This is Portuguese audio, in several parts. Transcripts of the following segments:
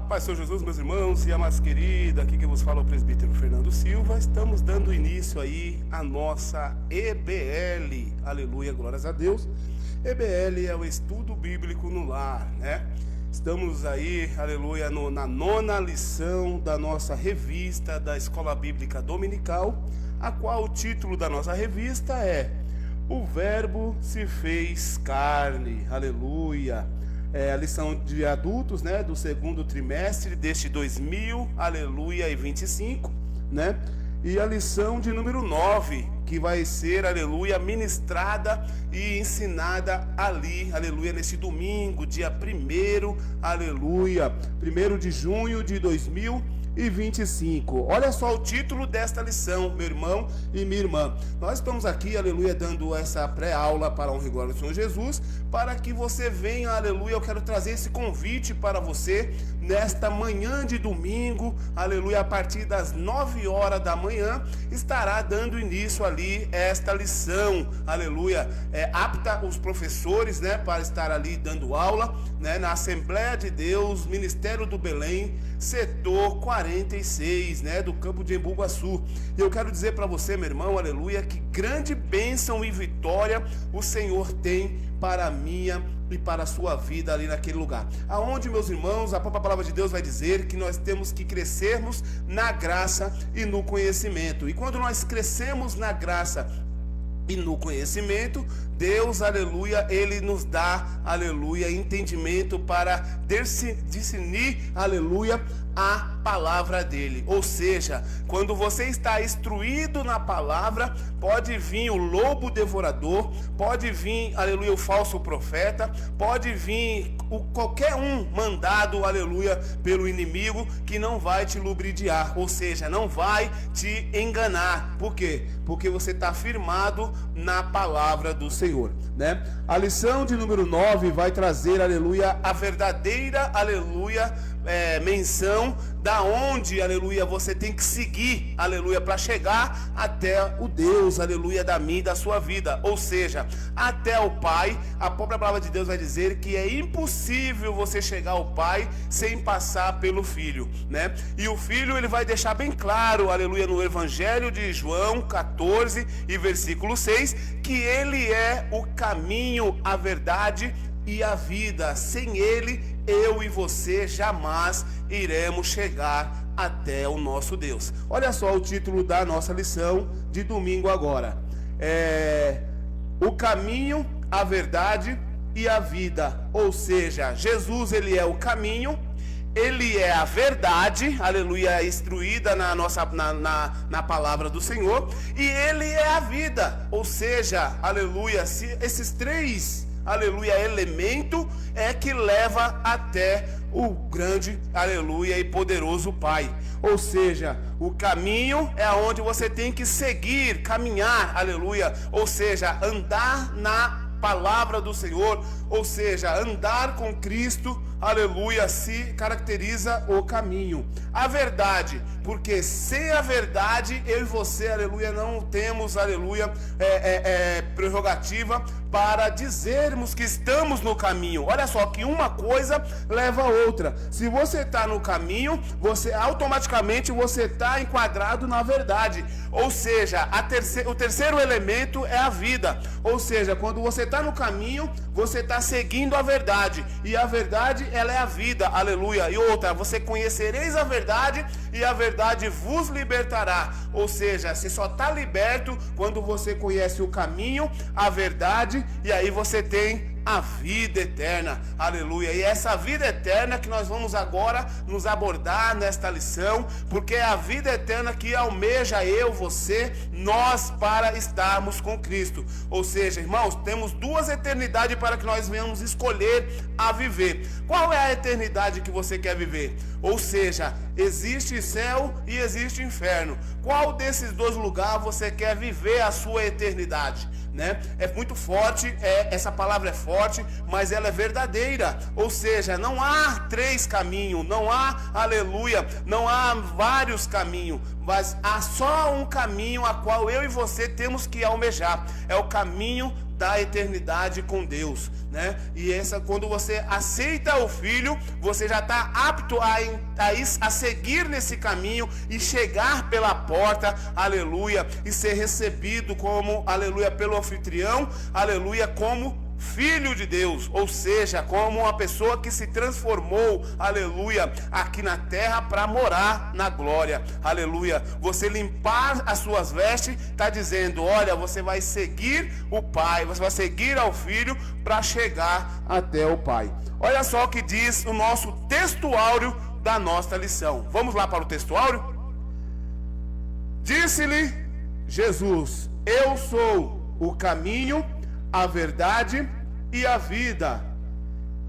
Paz, Senhor Jesus, meus irmãos e a mais querida, aqui que vos fala o presbítero Fernando Silva. Estamos dando início aí à nossa EBL, aleluia, glórias a Deus. EBL é o estudo bíblico no lar, né? Estamos aí, aleluia, na nona lição da nossa revista da Escola Bíblica Dominical, a qual o título da nossa revista é O Verbo se fez carne, aleluia. É a lição de adultos, né, do segundo trimestre deste 2025, né? E a lição de número 9, que vai ser, aleluia, ministrada e ensinada ali, aleluia, nesse domingo, dia 1º, aleluia, 1º de junho de 2025. Olha só o título desta lição, meu irmão e minha irmã. Nós estamos aqui, aleluia, dando essa pré-aula para a honra e glória do Senhor Jesus, para que você venha, aleluia. Eu quero trazer esse convite para você nesta manhã de domingo, aleluia, a partir das 9 horas da manhã, estará dando início ali esta lição, aleluia, apta os professores, né, para estar ali dando aula, né, na Assembleia de Deus, Ministério do Belém, setor 46, né, do campo de Embu-Guaçu. E eu quero dizer para você, meu irmão, aleluia, que grande bênção e vitória o Senhor tem para a minha e para a sua vida ali naquele lugar. Aonde, meus irmãos, a própria palavra de Deus vai dizer que nós temos que crescermos na graça e no conhecimento. E quando nós crescemos na graça e no conhecimento, Deus, aleluia, Ele nos dá, aleluia, entendimento para discernir, aleluia, a palavra dele. Ou seja, quando você está instruído na palavra, pode vir o lobo devorador, pode vir, aleluia, o falso profeta, pode vir qualquer um mandado, aleluia, pelo inimigo, que não vai te lubridiar, ou seja, não vai te enganar. Por quê? Porque você está firmado na palavra do Senhor, né? A lição de número 9 vai trazer, aleluia, a verdadeira, aleluia, menção da onde, aleluia, você tem que seguir, aleluia, para chegar até o Deus, aleluia, da minha e da sua vida, ou seja, até o Pai. A própria palavra de Deus vai dizer que é impossível você chegar ao Pai sem passar pelo Filho, né? E o Filho, ele vai deixar bem claro, aleluia, no Evangelho de João 14 e versículo 6, que ele é o caminho, a verdade e a vida. Sem ele, eu e você jamais iremos chegar até o nosso Deus. Olha só o título da nossa lição de domingo agora. O caminho, a verdade e a vida. Ou seja, Jesus, ele é o caminho, ele é a verdade, aleluia, instruída na palavra do Senhor, e ele é a vida. Ou seja, aleluia, esses três, aleluia, elemento é que leva até o grande, aleluia, e poderoso Pai. Ou seja, o caminho é onde você tem que seguir, caminhar, aleluia, ou seja, andar na palavra do Senhor, ou seja, andar com Cristo, aleluia, se caracteriza o caminho. A verdade, porque sem a verdade, eu e você, aleluia, não temos, aleluia, prerrogativa para dizermos que estamos no caminho. Olha só que uma coisa leva a outra. Se você está no caminho, você automaticamente você está enquadrado na verdade. Ou seja, o terceiro elemento é a vida. Ou seja, quando você está no caminho, você está seguindo a verdade. E a verdade, ela é a vida, aleluia. E outra, você conhecereis a verdade e a verdade vos libertará. Ou seja, você só está liberto quando você conhece o caminho, a verdade, e aí você tem a vida eterna, aleluia. E essa vida eterna que nós vamos agora nos abordar nesta lição, porque é a vida eterna que almeja eu, você, nós, para estarmos com Cristo. Ou seja, irmãos, temos duas eternidades para que nós venhamos escolher a viver. Qual é a eternidade que você quer viver? Ou seja, existe céu e existe inferno. Qual desses dois lugares você quer viver a sua eternidade? Né? É muito forte, essa palavra é forte, mas ela é verdadeira. Ou seja, não há três caminhos, não há, aleluia, não há vários caminhos, mas há só um caminho a qual eu e você temos que almejar. É o caminho da eternidade com Deus, né? E quando você aceita o Filho, você já está apto a seguir nesse caminho e chegar pela porta, aleluia, e ser recebido como, aleluia, pelo anfitrião, aleluia, como filho de Deus, ou seja, como uma pessoa que se transformou, aleluia, aqui na terra para morar na glória, aleluia. Você limpar as suas vestes, está dizendo, olha, você vai seguir o Pai, você vai seguir ao Filho para chegar até o Pai. Olha só o que diz o nosso textuário da nossa lição. Vamos lá para o textuário? Disse-lhe Jesus: eu sou o caminho, a verdade e a vida.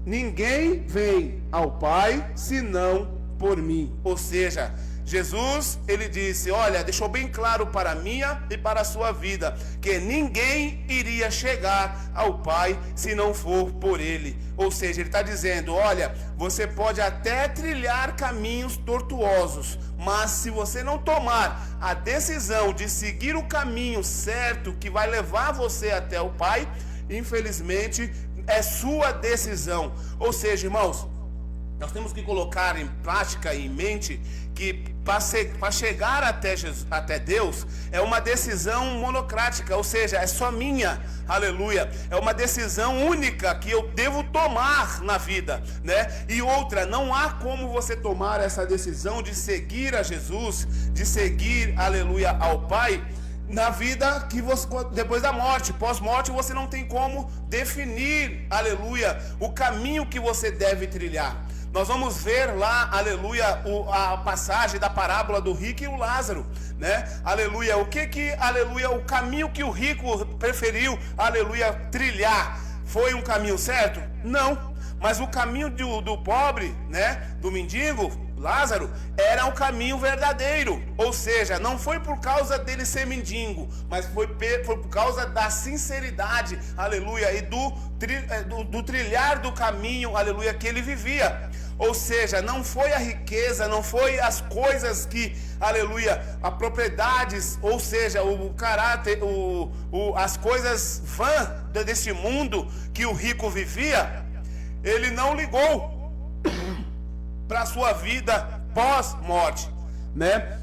Ninguém vem ao Pai senão por mim. Ou seja, Jesus, ele disse, olha, deixou bem claro para a minha e para a sua vida, que ninguém iria chegar ao Pai se não for por ele. Ou seja, ele está dizendo, olha, você pode até trilhar caminhos tortuosos, mas se você não tomar a decisão de seguir o caminho certo que vai levar você até o Pai, infelizmente é sua decisão. Ou seja, irmãos, nós temos que colocar em prática e em mente que para chegar até Deus é uma decisão monocrática, ou seja, é só minha, aleluia, é uma decisão única que eu devo tomar na vida, né? E outra, não há como você tomar essa decisão de seguir a Jesus, de seguir, aleluia, ao Pai, na vida que você, depois da morte, pós-morte, você não tem como definir, aleluia, o caminho que você deve trilhar. Nós vamos ver lá, aleluia, a passagem da parábola do rico e o Lázaro, né? Aleluia, aleluia, o caminho que o rico preferiu, aleluia, trilhar, foi um caminho certo? Não, mas o caminho do pobre, né, do mendigo, Lázaro, era o caminho verdadeiro. Ou seja, não foi por causa dele ser mendigo, mas foi por causa da sinceridade, aleluia, e do trilhar do caminho, aleluia, que ele vivia. Ou seja, não foi a riqueza, não foi as coisas que, aleluia, as propriedades, ou seja, o caráter, as coisas vãs deste mundo que o rico vivia, ele não ligou para a sua vida pós-morte, né?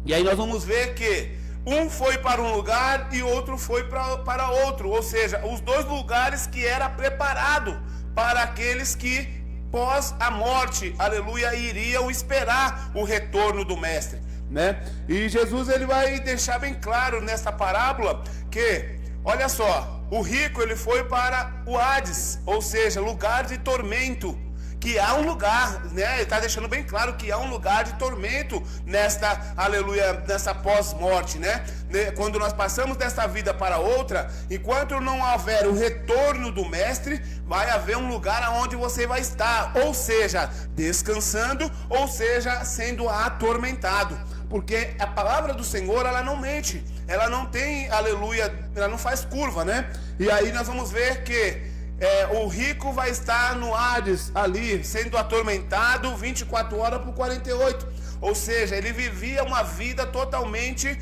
E aí nós vamos ver que um foi para um lugar e outro foi para outro, ou seja, os dois lugares que era preparado para aqueles que pós a morte, aleluia, iriam esperar o retorno do mestre, né? E Jesus, ele vai deixar bem claro nessa parábola que, olha só, o rico, ele foi para o Hades, ou seja, lugar de tormento, que há um lugar, né? Ele está deixando bem claro que há um lugar de tormento nesta, aleluia, nessa pós-morte, né? Quando nós passamos desta vida para outra, enquanto não houver o retorno do mestre, vai haver um lugar aonde você vai estar, ou seja, descansando, ou seja, sendo atormentado, porque a palavra do Senhor, ela não mente, ela não tem, aleluia, ela não faz curva, né? E aí nós vamos ver que o rico vai estar no Hades ali, sendo atormentado 24 horas por 48. Ou seja, ele vivia uma vida totalmente,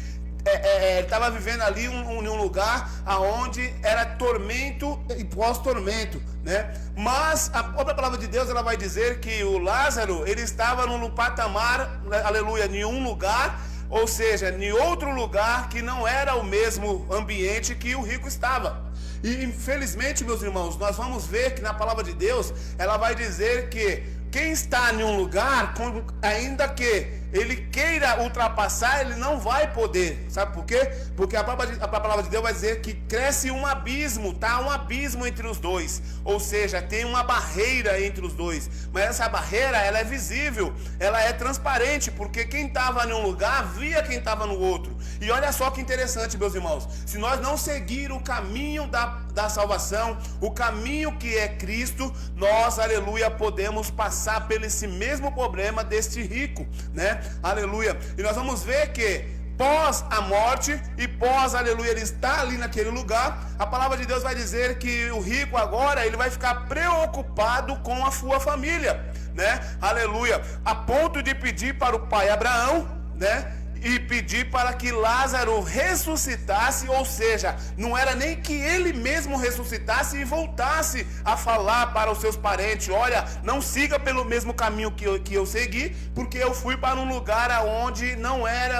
estava vivendo ali em um lugar onde era tormento e pós-tormento, né? Mas a própria palavra de Deus, ela vai dizer que o Lázaro, ele estava num patamar, aleluia, em um lugar, ou seja, em outro lugar que não era o mesmo ambiente que o rico estava. E infelizmente, meus irmãos, nós vamos ver que na palavra de Deus, ela vai dizer que quem está em um lugar, ainda que ele queira ultrapassar, ele não vai poder. Sabe por quê? Porque a palavra de Deus vai dizer que cresce um abismo, tá? Um abismo entre os dois. Ou seja, tem uma barreira entre os dois. Mas essa barreira, ela é visível, ela é transparente, porque quem estava em um lugar via quem estava no outro. E olha só que interessante, meus irmãos. Se nós não seguir o caminho da salvação, o caminho que é Cristo, nós, aleluia, podemos passar por esse mesmo problema deste rico, né? Aleluia. E nós vamos ver que pós a morte e pós, aleluia, ele está ali naquele lugar, a palavra de Deus vai dizer que o rico agora, ele vai ficar preocupado com a sua família, né? Aleluia. A ponto de pedir para o pai Abraão, né? e pedir para que Lázaro ressuscitasse, ou seja, não era nem que ele mesmo ressuscitasse e voltasse a falar para os seus parentes: olha, não siga pelo mesmo caminho que eu segui, porque eu fui para um lugar aonde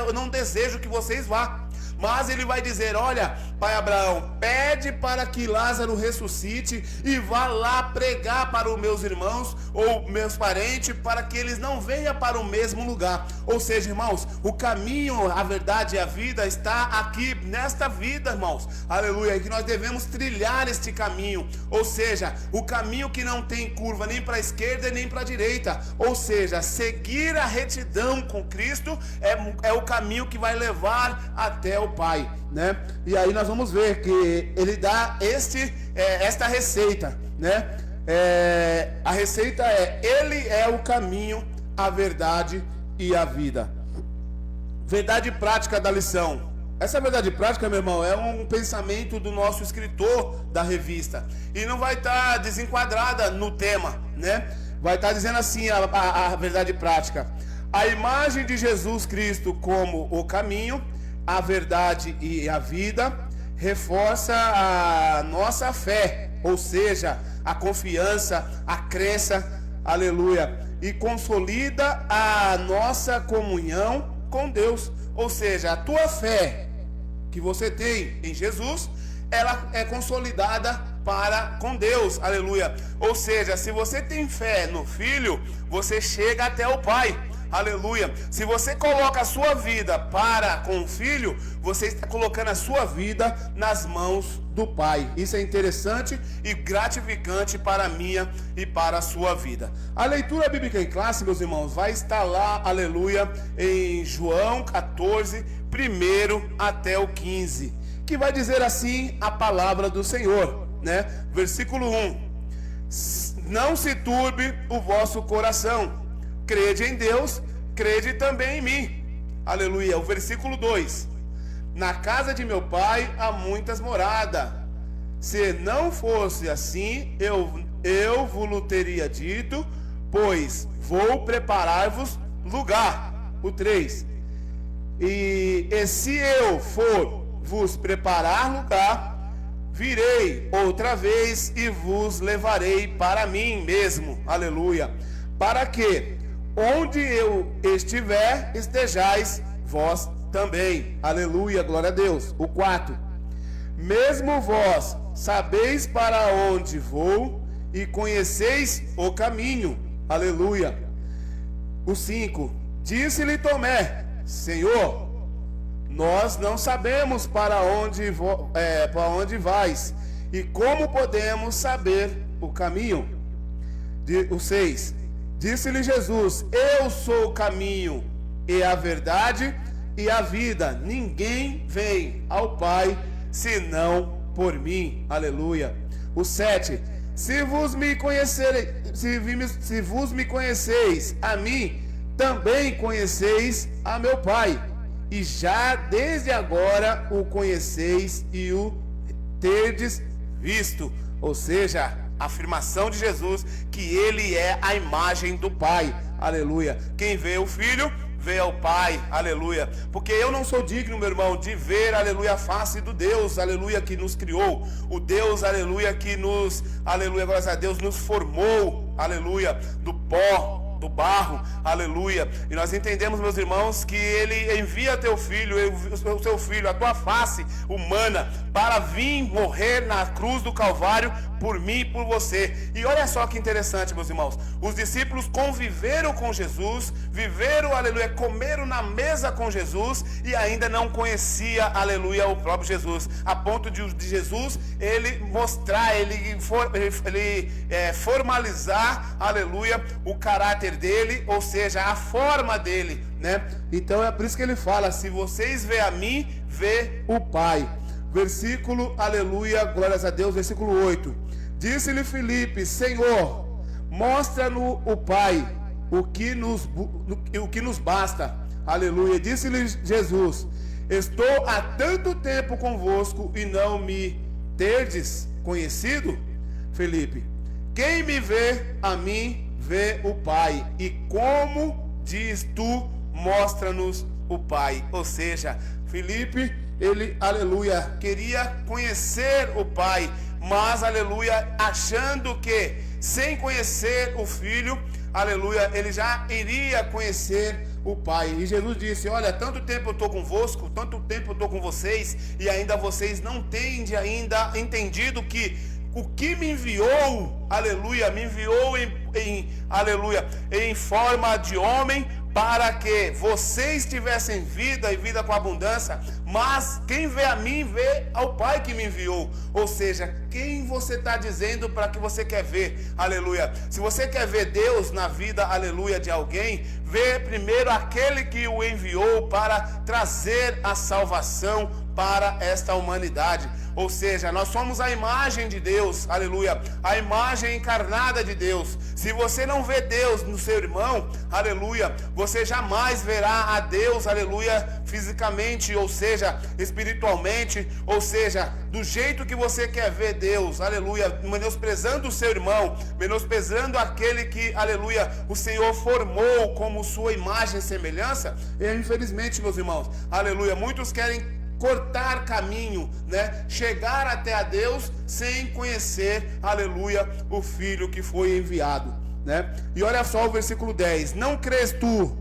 eu não desejo que vocês vá. Mas ele vai dizer: olha, pai Abraão, pede para que Lázaro ressuscite e vá lá pregar para os meus irmãos ou meus parentes, para que eles não venham para o mesmo lugar. Ou seja, irmãos, o caminho, a verdade e a vida está aqui nesta vida, irmãos, aleluia, e que nós devemos trilhar este caminho, ou seja, o caminho que não tem curva nem para a esquerda nem para a direita, ou seja, seguir a retidão com Cristo é o caminho que vai levar até o Pai, né? E aí nós vamos ver que ele dá esta receita, né? A receita ele é o caminho, a verdade e a vida. Verdade prática da lição. Essa verdade prática, meu irmão, é um pensamento do nosso escritor da revista, e não vai estar desenquadrada no tema, né? Vai estar dizendo assim a verdade prática: a imagem de Jesus Cristo como o caminho, a verdade e a vida reforça a nossa fé, ou seja, a confiança, a crença, aleluia, e consolida a nossa comunhão com Deus. Ou seja, a tua fé que você tem em Jesus, ela é consolidada para com Deus, aleluia. Ou seja, se você tem fé no Filho, você chega até o Pai, aleluia. Se você coloca a sua vida para com o Filho, você está colocando a sua vida nas mãos do Pai. Isso é interessante e gratificante para a minha e para a sua vida. A leitura bíblica em classe, meus irmãos, vai estar lá, aleluia, em João 14, 1 até o 15, que vai dizer assim a palavra do Senhor, né? Versículo 1: não se turbe o vosso coração, crede em Deus, crede também em mim, aleluia. O versículo 2: na casa de meu pai há muitas moradas, se não fosse assim, eu vos teria dito, pois vou preparar-vos lugar. O 3: e se eu for vos preparar lugar, virei outra vez e vos levarei para mim mesmo, aleluia, para que onde eu estiver, estejais vós também, aleluia, glória a Deus. O 4: mesmo vós sabeis para onde vou e conheceis o caminho, aleluia. O 5: disse-lhe Tomé: Senhor, nós não sabemos para onde vais, e como podemos saber o caminho? O 6: disse-lhe Jesus: eu sou o caminho e a verdade e a vida, ninguém vem ao Pai senão por mim, aleluia. O 7: se vos me conheceis a mim, também conheceis a meu Pai, e já desde agora o conheceis e o terdes visto. Ou seja, a afirmação de Jesus que ele é a imagem do Pai, aleluia. Quem vê o Filho vê ao Pai, aleluia. Porque eu não sou digno, meu irmão, de ver, aleluia, a face do Deus, aleluia, que nos criou, o Deus, aleluia, que nos, aleluia, graças a Deus, nos formou, aleluia, do pó, do barro, aleluia. E nós entendemos, meus irmãos, que ele envia teu filho, o seu filho, a tua face humana, para vir morrer na cruz do Calvário por mim e por você. E olha só que interessante, meus irmãos, os discípulos conviveram com Jesus, viveram, aleluia, comeram na mesa com Jesus e ainda não conhecia, aleluia, o próprio Jesus, a ponto de Jesus ele mostrar, ele formalizar, aleluia, o caráter dele, ou seja, a forma dele, né? Então é por isso que ele fala: se vocês vê a mim, vê o Pai. Versículo, aleluia, glórias a Deus, versículo 8: disse-lhe Filipe: Senhor, mostra-nos o Pai, o que nos basta, aleluia. Disse-lhe Jesus: estou há tanto tempo convosco e não me terdes conhecido? Filipe: quem me vê a mim, vê o Pai. E como diz tu, mostra-nos o Pai. Ou seja, Filipe, ele, aleluia, queria conhecer o Pai, mas, aleluia, achando que sem conhecer o Filho, aleluia, ele já iria conhecer o Pai. E Jesus disse: olha, tanto tempo eu estou convosco, tanto tempo eu estou com vocês, e ainda vocês não têm ainda entendido que o que me enviou, aleluia, me enviou aleluia, em forma de homem, para que vocês tivessem vida e vida com abundância. Mas quem vê a mim, vê ao Pai que me enviou. Ou seja, quem você está dizendo para que você quer ver, aleluia. Se você quer ver Deus na vida, aleluia, de alguém, vê primeiro aquele que o enviou para trazer a salvação para esta humanidade. Ou seja, nós somos a imagem de Deus, aleluia, a imagem encarnada de Deus. Se você não vê Deus no seu irmão, aleluia, você jamais verá a Deus, aleluia, fisicamente, ou seja, espiritualmente, ou seja, do jeito que você quer ver Deus, aleluia, menosprezando o seu irmão, menosprezando aquele que, aleluia, o Senhor formou como sua imagem e semelhança. E infelizmente, meus irmãos, aleluia, muitos querem cortar caminho, né? Chegar até a Deus sem conhecer, aleluia, o Filho que foi enviado, né? E olha só o versículo 10: não crês tu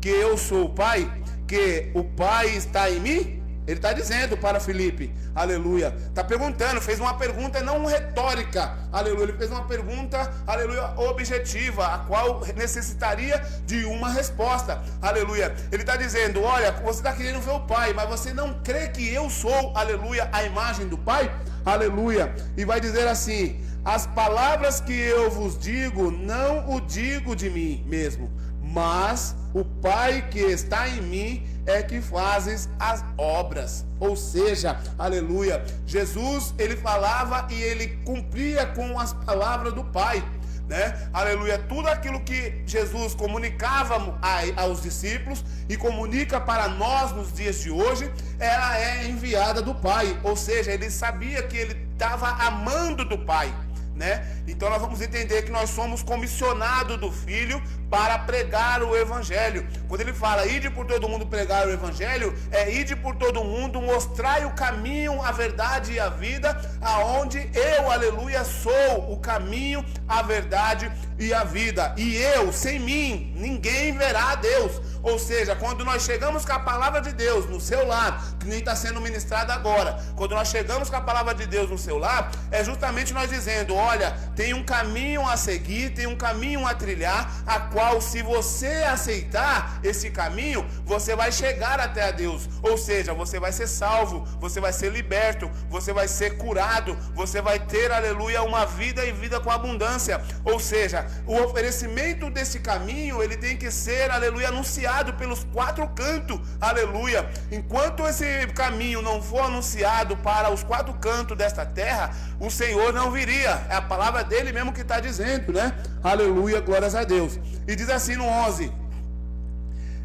que eu sou o Pai, que o Pai está em mim? Ele está dizendo para Filipe, aleluia, está perguntando, fez uma pergunta não retórica, aleluia, ele fez uma pergunta, aleluia, objetiva, a qual necessitaria de uma resposta, aleluia. Ele está dizendo: olha, você está querendo ver o Pai, mas você não crê que eu sou, aleluia, a imagem do Pai, aleluia. E vai dizer assim: as palavras que eu vos digo, não o digo de mim mesmo, mas o Pai que está em mim é que fazes as obras. Ou seja, aleluia, Jesus, ele falava e ele cumpria com as palavras do Pai, né? Aleluia, tudo aquilo que Jesus comunicava aos discípulos e comunica para nós nos dias de hoje, ela é enviada do Pai. Ou seja, ele sabia que ele estava amando do Pai, né? Então nós vamos entender que nós somos comissionados do Filho para pregar o Evangelho. Quando ele fala ide por todo mundo pregar o Evangelho, é ide por todo mundo, mostrai o caminho, a verdade e a vida, aonde eu, aleluia, sou o caminho, a verdade e a vida, e eu, sem mim, ninguém verá a Deus. Ou seja, quando nós chegamos com a palavra de Deus no seu lar, que nem está sendo ministrado agora, quando nós chegamos com a palavra de Deus no seu lar, é justamente nós dizendo: olha, tem um caminho a seguir, tem um caminho a trilhar, a qual, se você aceitar esse caminho, você vai chegar até a Deus. Ou seja, você vai ser salvo, você vai ser liberto, você vai ser curado, você vai ter, aleluia, uma vida e vida com abundância. Ou seja, o oferecimento desse caminho, ele tem que ser, aleluia, anunciado pelos quatro cantos, aleluia. Enquanto esse caminho não for anunciado para os quatro cantos desta terra, o Senhor não viria. É a palavra dele mesmo que está dizendo, né? Aleluia, glórias a Deus. E diz assim no 11: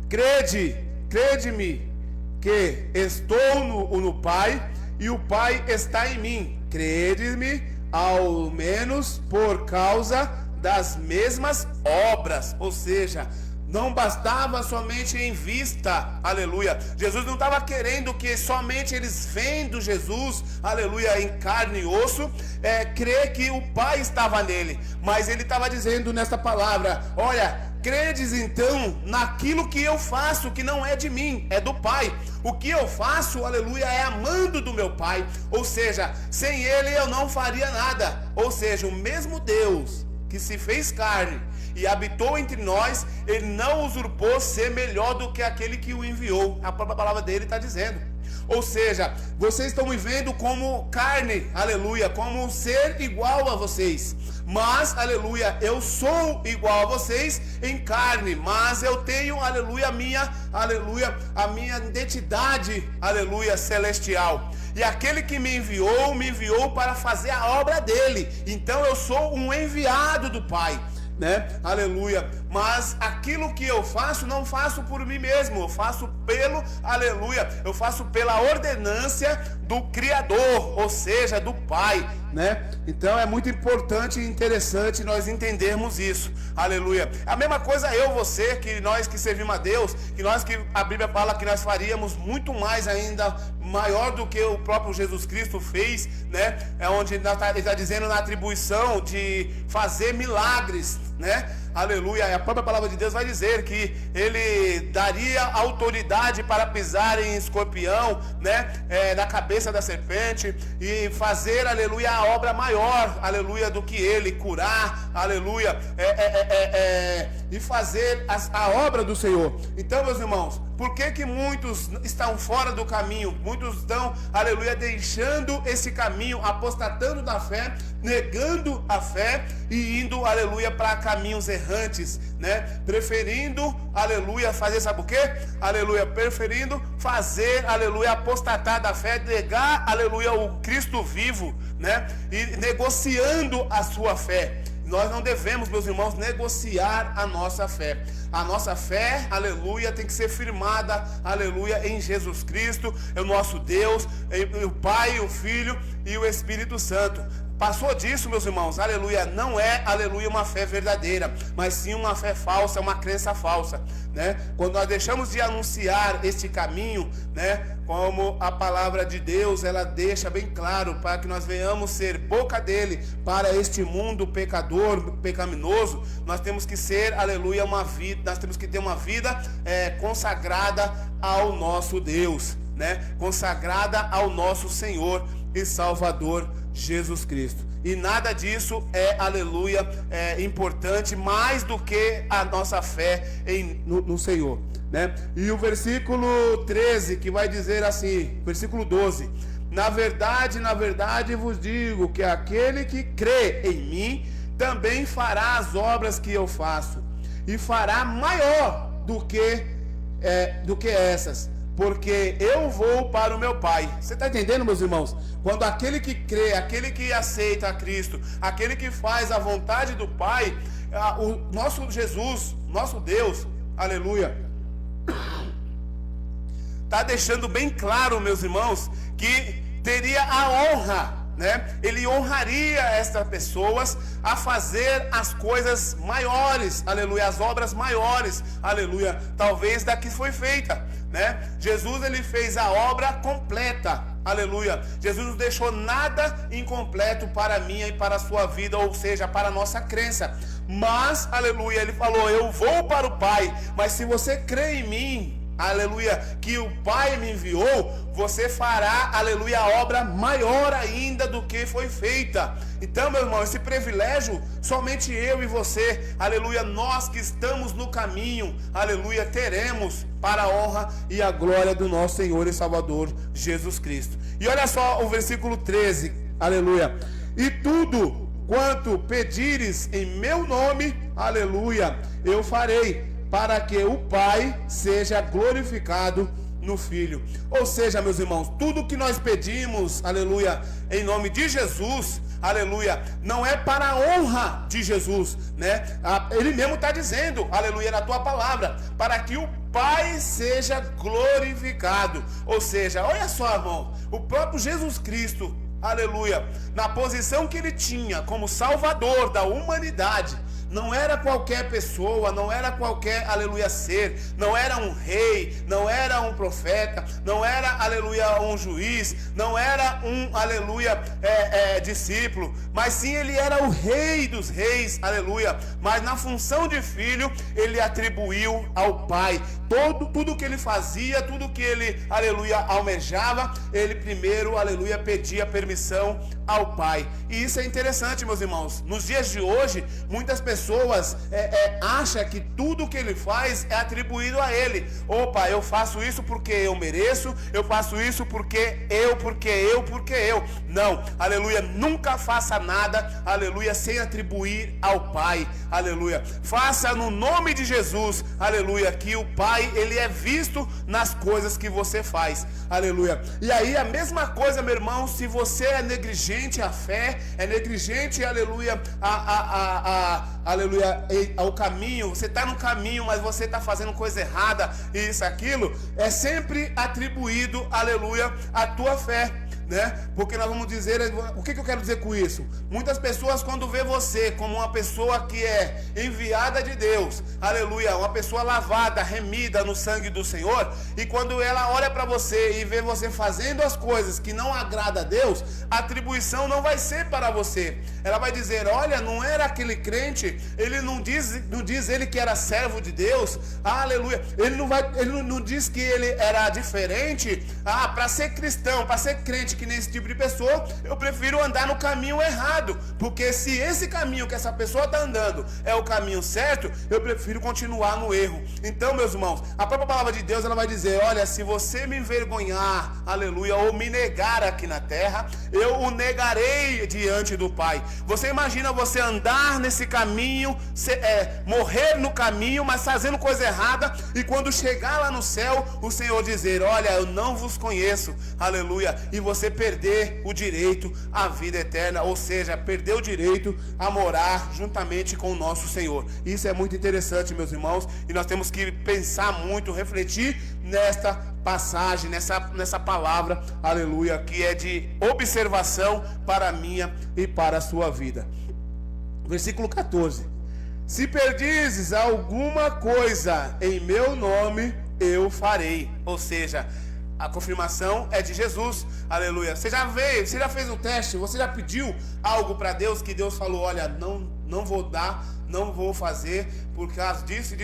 crede-me que estou no Pai e o Pai está em mim. Crede-me ao menos por causa das mesmas obras. Ou seja, não bastava somente em vista, aleluia. Jesus não estava querendo que somente eles vendo Jesus, aleluia, em carne e osso, crer que o Pai estava nele. Mas ele estava dizendo nesta palavra: olha, credes então naquilo que eu faço, que não é de mim, é do Pai. O que eu faço, aleluia, é amando do meu Pai. Ou seja, sem ele eu não faria nada. Ou seja, o mesmo Deus que se fez carne e habitou entre nós, ele não usurpou ser melhor do que aquele que o enviou. A própria palavra dele está dizendo. Ou seja, vocês estão me vendo como carne, aleluia, como um ser igual a vocês. Mas, aleluia, eu sou igual a vocês em carne, mas eu tenho, aleluia, a minha identidade, aleluia, celestial. E aquele que me enviou para fazer a obra dele. Então eu sou um enviado do Pai. né? Aleluia. Mas aquilo que eu faço, não faço por mim mesmo, eu faço pelo, aleluia, eu faço pela ordenância do Criador, ou seja, do Pai, né? Então é muito importante e interessante nós entendermos isso, aleluia. A mesma coisa eu, você, que nós que servimos a Deus, que nós que a Bíblia fala que nós faríamos muito mais ainda, maior do que o próprio Jesus Cristo fez, né? É onde ele está dizendo na atribuição de fazer milagres, né? Aleluia. A própria palavra de Deus vai dizer que ele daria autoridade para pisar em escorpião, né? Na cabeça da serpente e fazer, aleluia, a obra maior, aleluia, do que ele, curar, aleluia, e fazer a obra do Senhor. Então, meus irmãos, por que muitos estão fora do caminho? Muitos estão, aleluia, deixando esse caminho, apostatando da fé, negando a fé e indo, aleluia, para caminhos errantes, né? Preferindo, aleluia, fazer, sabe o quê? Aleluia, preferindo fazer, aleluia, apostatar da fé, negar, aleluia, o Cristo vivo, né? E negociando a sua fé. Nós não devemos, meus irmãos, negociar a nossa fé. A nossa fé, aleluia, tem que ser firmada, aleluia, em Jesus Cristo, é o nosso Deus, o Pai, o Filho e o Espírito Santo. Passou disso, meus irmãos, aleluia, não é, aleluia, uma fé verdadeira, mas sim uma fé falsa, uma crença falsa, né? Quando nós deixamos de anunciar este caminho, né? Como a palavra de Deus, ela deixa bem claro, para que nós venhamos ser boca dele para este mundo pecador, pecaminoso, nós temos que ser, aleluia, uma vida, nós temos que ter uma vida consagrada ao nosso Deus, né? Consagrada ao nosso Senhor e Salvador Jesus Cristo. E nada disso é, aleluia, importante mais do que a nossa fé no Senhor, né? E o versículo 13 que vai dizer assim, versículo 12: na verdade vos digo que aquele que crê em mim também fará as obras que eu faço, e fará maior do que essas, porque eu vou para o meu Pai. Você está entendendo, meus irmãos? Quando aquele que crê, aquele que aceita a Cristo, aquele que faz a vontade do Pai, o nosso Jesus, nosso Deus, aleluia, está deixando bem claro, meus irmãos, que teria a honra, né? Ele honraria estas pessoas a fazer as coisas maiores, aleluia, as obras maiores, aleluia, talvez da que foi feita, né? Jesus, ele fez a obra completa, aleluia. Jesus não deixou nada incompleto para a minha e para a sua vida, ou seja, para a nossa crença. Mas, aleluia, ele falou: eu vou para o Pai, mas se você crê em mim, aleluia, que o Pai me enviou, você fará, aleluia, a obra maior ainda do que foi feita. Então, meu irmão, esse privilégio, somente eu e você, aleluia, nós que estamos no caminho, aleluia, teremos para a honra e a glória do nosso Senhor e Salvador Jesus Cristo. E olha só o versículo 13, aleluia: e tudo quanto pedires em meu nome, aleluia, eu farei, para que o Pai seja glorificado no Filho. Ou seja, meus irmãos, tudo que nós pedimos, aleluia, em nome de Jesus, aleluia, não é para a honra de Jesus, né? Ele mesmo está dizendo, aleluia, na tua palavra, para que o Pai seja glorificado. Ou seja, olha só, irmão, o próprio Jesus Cristo, aleluia, na posição que ele tinha como Salvador da humanidade, não era qualquer pessoa, não era qualquer, aleluia, ser, não era um rei, não era um profeta, não era, aleluia, um juiz, não era um, aleluia, discípulo, mas sim ele era o rei dos reis, aleluia. Mas na função de filho, ele atribuiu ao Pai tudo que ele fazia, tudo que ele, aleluia, almejava, ele primeiro, aleluia, pedia permissão ao Pai. E isso é interessante, meus irmãos. Nos dias de hoje, muitas pessoas acham que tudo que ele faz é atribuído a ele. Opa, eu faço isso porque eu mereço, eu faço isso porque eu. Não, aleluia, nunca faça nada, aleluia, sem atribuir ao Pai, aleluia. Faça no nome de Jesus, aleluia, que o Pai, ele é visto nas coisas que você faz, aleluia. E aí a mesma coisa, meu irmão, se você é negligente à fé, é negligente, aleluia, aleluia, ao caminho, você está no caminho, mas você está fazendo coisa errada, isso, aquilo, é sempre atribuído, aleluia, à tua fé. Né? Porque nós vamos dizer, o que eu quero dizer com isso? Muitas pessoas, quando vê você como uma pessoa que é enviada de Deus, aleluia, uma pessoa lavada, remida no sangue do Senhor, e quando ela olha para você e vê você fazendo as coisas que não agrada a Deus, a atribuição não vai ser para você. Ela vai dizer, olha, não era aquele crente, ele não diz ele que era servo de Deus, aleluia, ele não diz que ele era diferente, para ser cristão, para ser crente, que nesse tipo de pessoa, eu prefiro andar no caminho errado, porque se esse caminho que essa pessoa está andando é o caminho certo, eu prefiro continuar no erro. Então, meus irmãos, a própria palavra de Deus, ela vai dizer, olha, se você me envergonhar, aleluia, ou me negar aqui na terra, eu o negarei diante do Pai. Você imagina você andar nesse caminho, morrer no caminho, mas fazendo coisa errada, e quando chegar lá no céu, o Senhor dizer, olha, eu não vos conheço, aleluia, e você perder o direito à vida eterna, ou seja, perder o direito a morar juntamente com o nosso Senhor. Isso é muito interessante, meus irmãos, e nós temos que pensar muito, refletir nesta passagem, nessa palavra, aleluia, que é de observação para a minha e para a sua vida. Versículo 14: se perdizes alguma coisa em meu nome, eu farei. Ou seja, a confirmação é de Jesus, aleluia. Você já fez um teste, você já pediu algo para Deus que Deus falou, olha, não vou dar, não vou fazer por causa disso.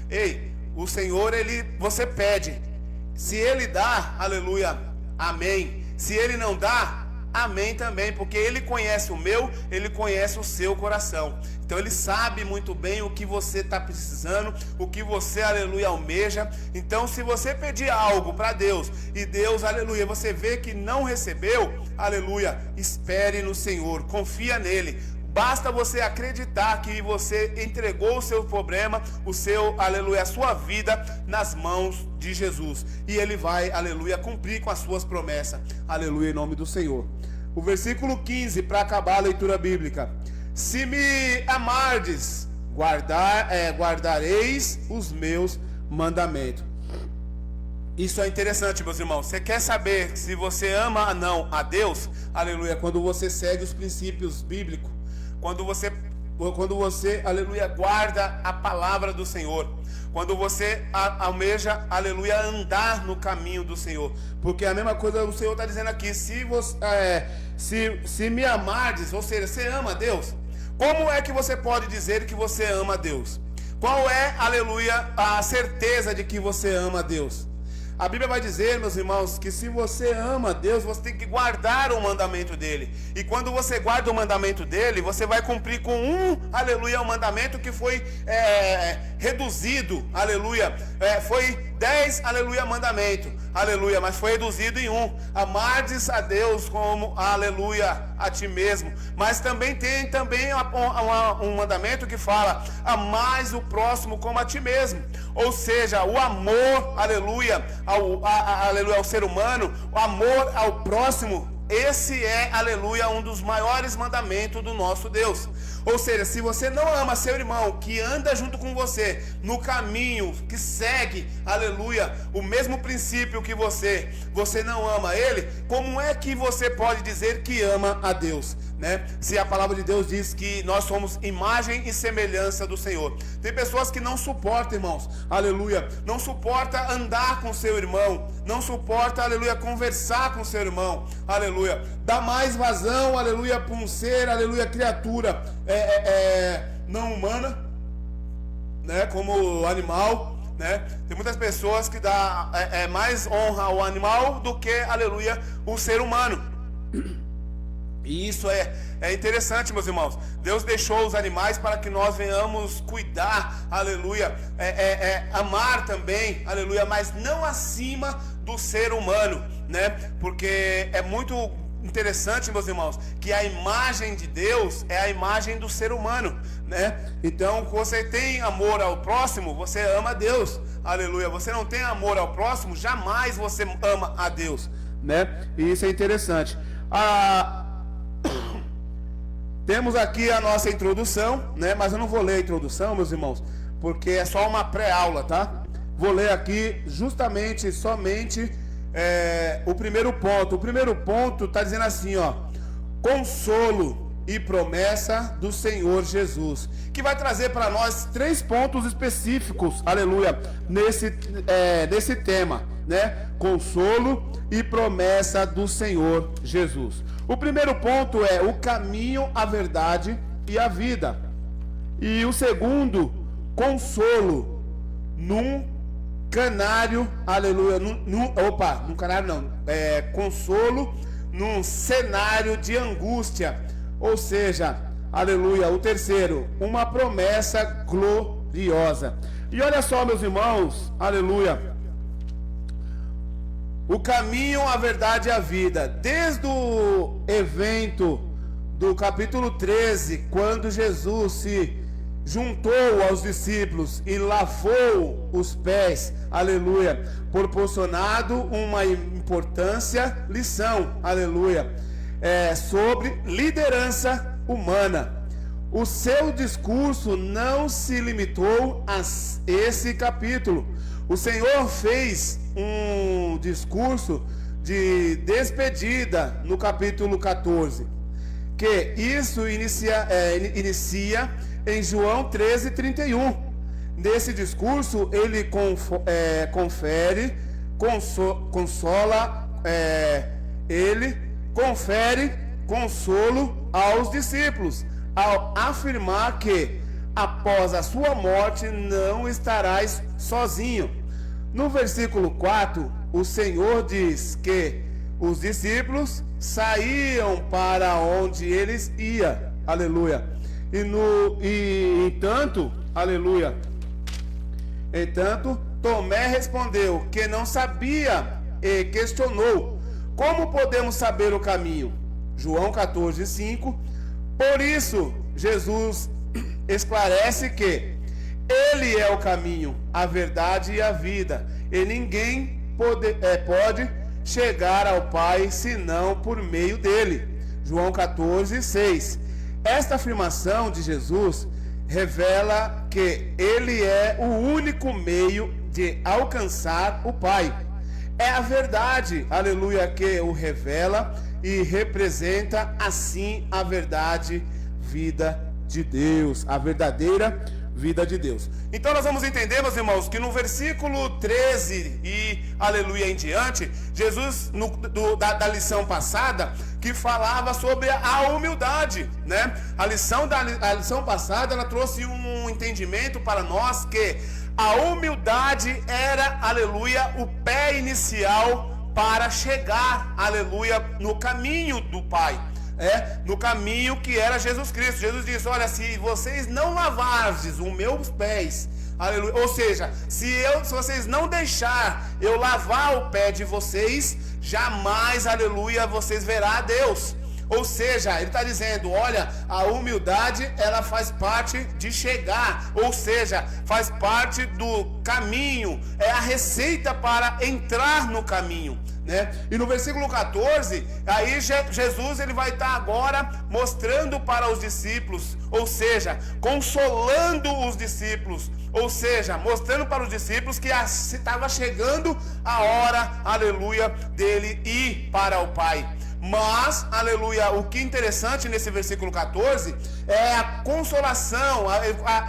Ei, o Senhor, você pede, se Ele dá, aleluia, amém. Se Ele não dá, amém também, porque Ele conhece o meu, Ele conhece o seu coração. Então Ele sabe muito bem o que você está precisando, o que você, aleluia, almeja. Então se você pedir algo para Deus, e Deus, aleluia, você vê que não recebeu, aleluia, espere no Senhor, confia nele. Basta você acreditar que você entregou o seu problema, aleluia, a sua vida nas mãos de Jesus. E Ele vai, aleluia, cumprir com as suas promessas. Aleluia, em nome do Senhor. O versículo 15, para acabar a leitura bíblica. Se me amardes, guardareis os meus mandamentos. Isso é interessante, meus irmãos. Você quer saber se você ama ou não a Deus? Aleluia, quando você segue os princípios bíblicos. Quando você, aleluia, guarda a palavra do Senhor. Quando você almeja, aleluia, andar no caminho do Senhor. Porque a mesma coisa o Senhor está dizendo aqui. Se me amardes, ou seja, você ama a Deus. Como é que você pode dizer que você ama a Deus? Qual é, aleluia, a certeza de que você ama a Deus? A Bíblia vai dizer, meus irmãos, que se você ama a Deus, você tem que guardar o mandamento dele. E quando você guarda o mandamento dele, você vai cumprir com aleluia, o mandamento que foi reduzido, aleluia, foi 10, aleluia, mandamento, aleluia, mas foi reduzido em 1. Amardes a Deus como, aleluia, a ti mesmo. Mas também tem um mandamento que fala, amais o próximo como a ti mesmo. Ou seja, o amor, aleluia, aleluia, ao ser humano, o amor ao próximo, esse é, aleluia, um dos maiores mandamentos do nosso Deus. Ou seja, se você não ama seu irmão que anda junto com você no caminho, que segue, aleluia, o mesmo princípio que você não ama ele, como é que você pode dizer que ama a Deus? Né? Se a palavra de Deus diz que nós somos imagem e semelhança do Senhor. Tem pessoas que não suportam, irmãos, aleluia, não suporta andar com seu irmão, não suporta, aleluia, conversar com seu irmão, aleluia, dá mais vazão, aleluia, para um ser, aleluia, criatura não humana, né, como animal, né? Tem muitas pessoas que dá mais honra ao animal do que, aleluia, o ser humano. E isso é interessante, meus irmãos. Deus deixou os animais para que nós venhamos cuidar, aleluia, amar também, aleluia, mas não acima do ser humano, né? Porque é muito interessante, meus irmãos, que a imagem de Deus é a imagem do ser humano, né? Então, você tem amor ao próximo, você ama a Deus, aleluia. Você não tem amor ao próximo, jamais você ama a Deus, né? E isso é interessante. Temos aqui a nossa introdução, né? Mas eu não vou ler a introdução, meus irmãos, porque é só uma pré-aula, tá? Vou ler aqui somente o primeiro ponto. O primeiro ponto está dizendo assim, ó: consolo e promessa do Senhor Jesus, que vai trazer para nós 3 pontos específicos, aleluia, nesse tema, né? Consolo e promessa do Senhor Jesus. O primeiro ponto é o caminho, a verdade e a vida. E o segundo, consolo num canário, aleluia, num canário não, consolo num cenário de angústia, ou seja, aleluia. O terceiro, uma promessa gloriosa. E olha só, meus irmãos, aleluia, o caminho, a verdade e a vida. Desde o evento do capítulo 13, quando Jesus se juntou aos discípulos e lavou os pés, aleluia, proporcionado uma lição, aleluia, sobre liderança humana. O seu discurso não se limitou a esse capítulo. O Senhor fez um discurso de despedida no capítulo 14, que isso inicia em João 13:31. Nesse discurso ele confere consolo aos discípulos, ao afirmar que após a sua morte não estarás sozinho. No versículo 4, o Senhor diz que os discípulos saíam para onde eles iam, aleluia. Entanto, Tomé respondeu que não sabia e questionou: como podemos saber o caminho? João 14:5. Por isso, Jesus esclarece que Ele é o caminho, a verdade e a vida, e ninguém pode chegar ao Pai senão por meio dele. João 14:6. Esta afirmação de Jesus revela que Ele é o único meio de alcançar o Pai. É a verdade, aleluia, que o revela e representa assim a verdade, vida de Deus, a verdadeira vida de Deus. Então nós vamos entender, meus irmãos, que no versículo 13 e aleluia em diante, Jesus da lição passada, que falava sobre a humildade, né? A lição passada, ela trouxe um entendimento para nós que a humildade era, aleluia, o pé inicial para chegar, aleluia, no caminho do Pai. No caminho que era Jesus Cristo. Jesus disse: olha, se vocês não lavardes os meus pés, aleluia, ou seja, se vocês não deixar eu lavar o pé de vocês, jamais, aleluia, vocês verão a Deus. Ou seja, ele está dizendo: olha, a humildade, ela faz parte de chegar, ou seja, faz parte do caminho, é a receita para entrar no caminho, né? E no versículo 14, aí Jesus ele vai estar agora mostrando para os discípulos, ou seja, consolando os discípulos, ou seja, mostrando para os discípulos que estava chegando a hora, aleluia, dele ir para o Pai. Mas, aleluia, o que é interessante nesse versículo 14 é a consolação,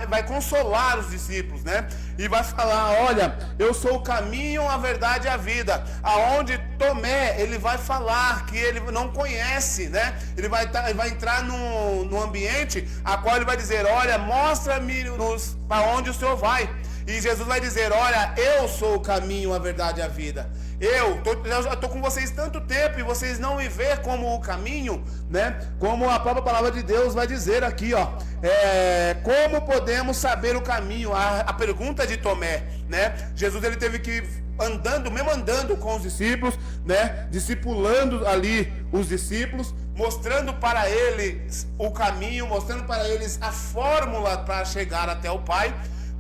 vai consolar os discípulos, né? E vai falar: olha, eu sou o caminho, a verdade e a vida. Aonde Tomé, ele vai falar que ele não conhece, né? Ele vai entrar num ambiente a qual ele vai dizer: olha, mostra-me para onde o Senhor vai. E Jesus vai dizer: olha, eu sou o caminho, a verdade e a vida. Eu estou com vocês tanto tempo e vocês não me veem como o caminho, né? Como a própria palavra de Deus vai dizer aqui, ó. Como podemos saber o caminho? A pergunta de Tomé, né? Jesus ele teve que mesmo andando com os discípulos, né? Discipulando ali os discípulos, mostrando para eles o caminho, mostrando para eles a fórmula para chegar até o Pai.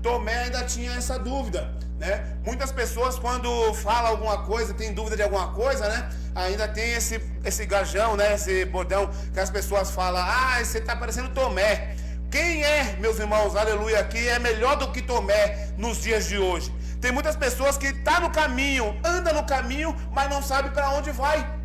Tomé ainda tinha essa dúvida, né? Muitas pessoas, quando falam alguma coisa, tem dúvida de alguma coisa, né? Ainda tem esse gajão, né? Esse bordão que as pessoas falam: ah, você está parecendo Tomé. Quem é, meus irmãos, aleluia, que é melhor do que Tomé nos dias de hoje? Tem muitas pessoas que estão no caminho, anda no caminho, mas não sabe para onde vai.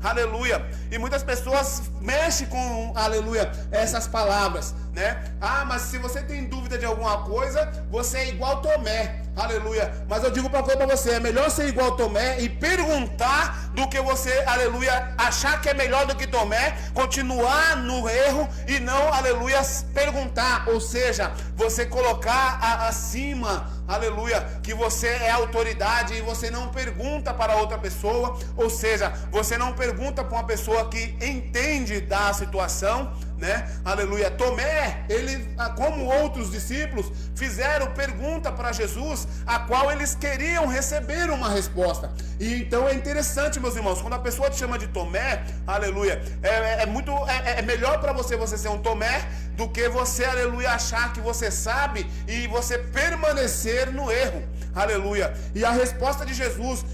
Aleluia. E muitas pessoas mexem com, aleluia, essas palavras, né? Ah, mas se você tem dúvida de alguma coisa, você é igual Tomé. Aleluia. Mas eu digo uma coisa para você: é melhor ser igual Tomé e perguntar do que você, aleluia, achar que é melhor do que Tomé, continuar no erro e não, aleluia, perguntar. Ou seja, você colocar acima, aleluia, que você é autoridade e você não pergunta para outra pessoa. Ou seja, você não pergunta para uma pessoa que entende da situação, né? Aleluia. Tomé, ele, como outros discípulos, fizeram pergunta para Jesus, a qual eles queriam receber uma resposta. E então é interessante, meus irmãos, quando a pessoa te chama de Tomé, aleluia, é melhor para você ser um Tomé do que você, aleluia, achar que você sabe e você permanecer no erro. Aleluia. E a resposta de Jesus,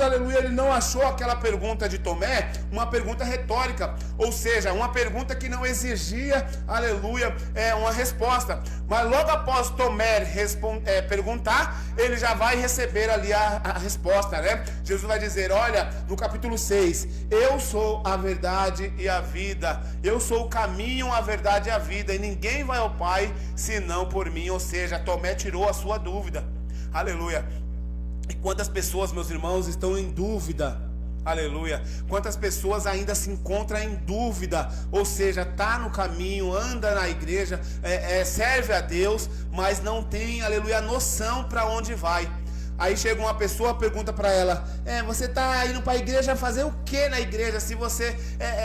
aleluia, ele não achou aquela pergunta de Tomé uma pergunta retórica, ou seja, uma pergunta que não exigia, aleluia, uma resposta. Mas logo após Tomé perguntar, ele já vai receber ali a resposta, né? Jesus vai dizer: olha, no capítulo 6, eu sou a verdade e a vida, eu sou o caminho, a verdade e a vida, e ninguém vai ao Pai senão por mim. Ou seja, Tomé tirou a sua dúvida. Aleluia. E quantas pessoas, meus irmãos, estão em dúvida? Aleluia. Quantas pessoas ainda se encontram em dúvida? Ou seja, está no caminho, anda na igreja, serve a Deus, mas não tem, aleluia, noção para onde vai. Aí chega uma pessoa, pergunta para ela: você está indo para a igreja fazer o que na igreja? Se você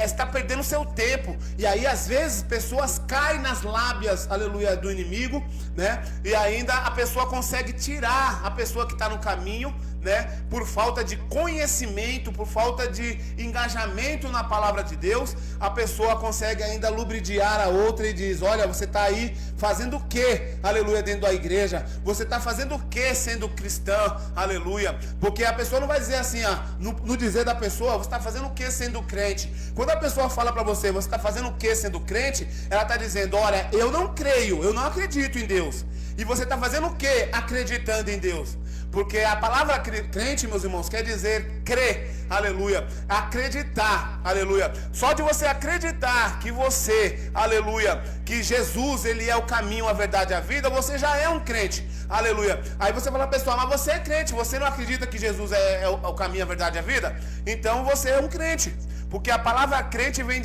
está perdendo seu tempo. E aí às vezes pessoas caem nas lábias, aleluia, do inimigo, né? E ainda a pessoa consegue tirar a pessoa que está no caminho, né? Por falta de conhecimento, por falta de engajamento na palavra de Deus, a pessoa consegue ainda lubridiar a outra e diz: olha, você está aí fazendo o que, aleluia, dentro da igreja? Você está fazendo o que sendo cristão? Aleluia. Porque a pessoa não vai dizer assim, no dizer da pessoa: você está fazendo o que sendo crente? Quando a pessoa fala para você: você está fazendo o que sendo crente? Ela está dizendo: olha, eu não creio, eu não acredito em Deus. E você está fazendo o que acreditando em Deus? Porque a palavra crente, meus irmãos, quer dizer crer, aleluia, acreditar, aleluia. Só de você acreditar que você, aleluia, que Jesus, ele é o caminho, a verdade e a vida, você já é um crente, aleluia. Aí você fala: pessoal, mas você é crente, você não acredita que Jesus é o caminho, a verdade e a vida? Então você é um crente. Porque a palavra crente vem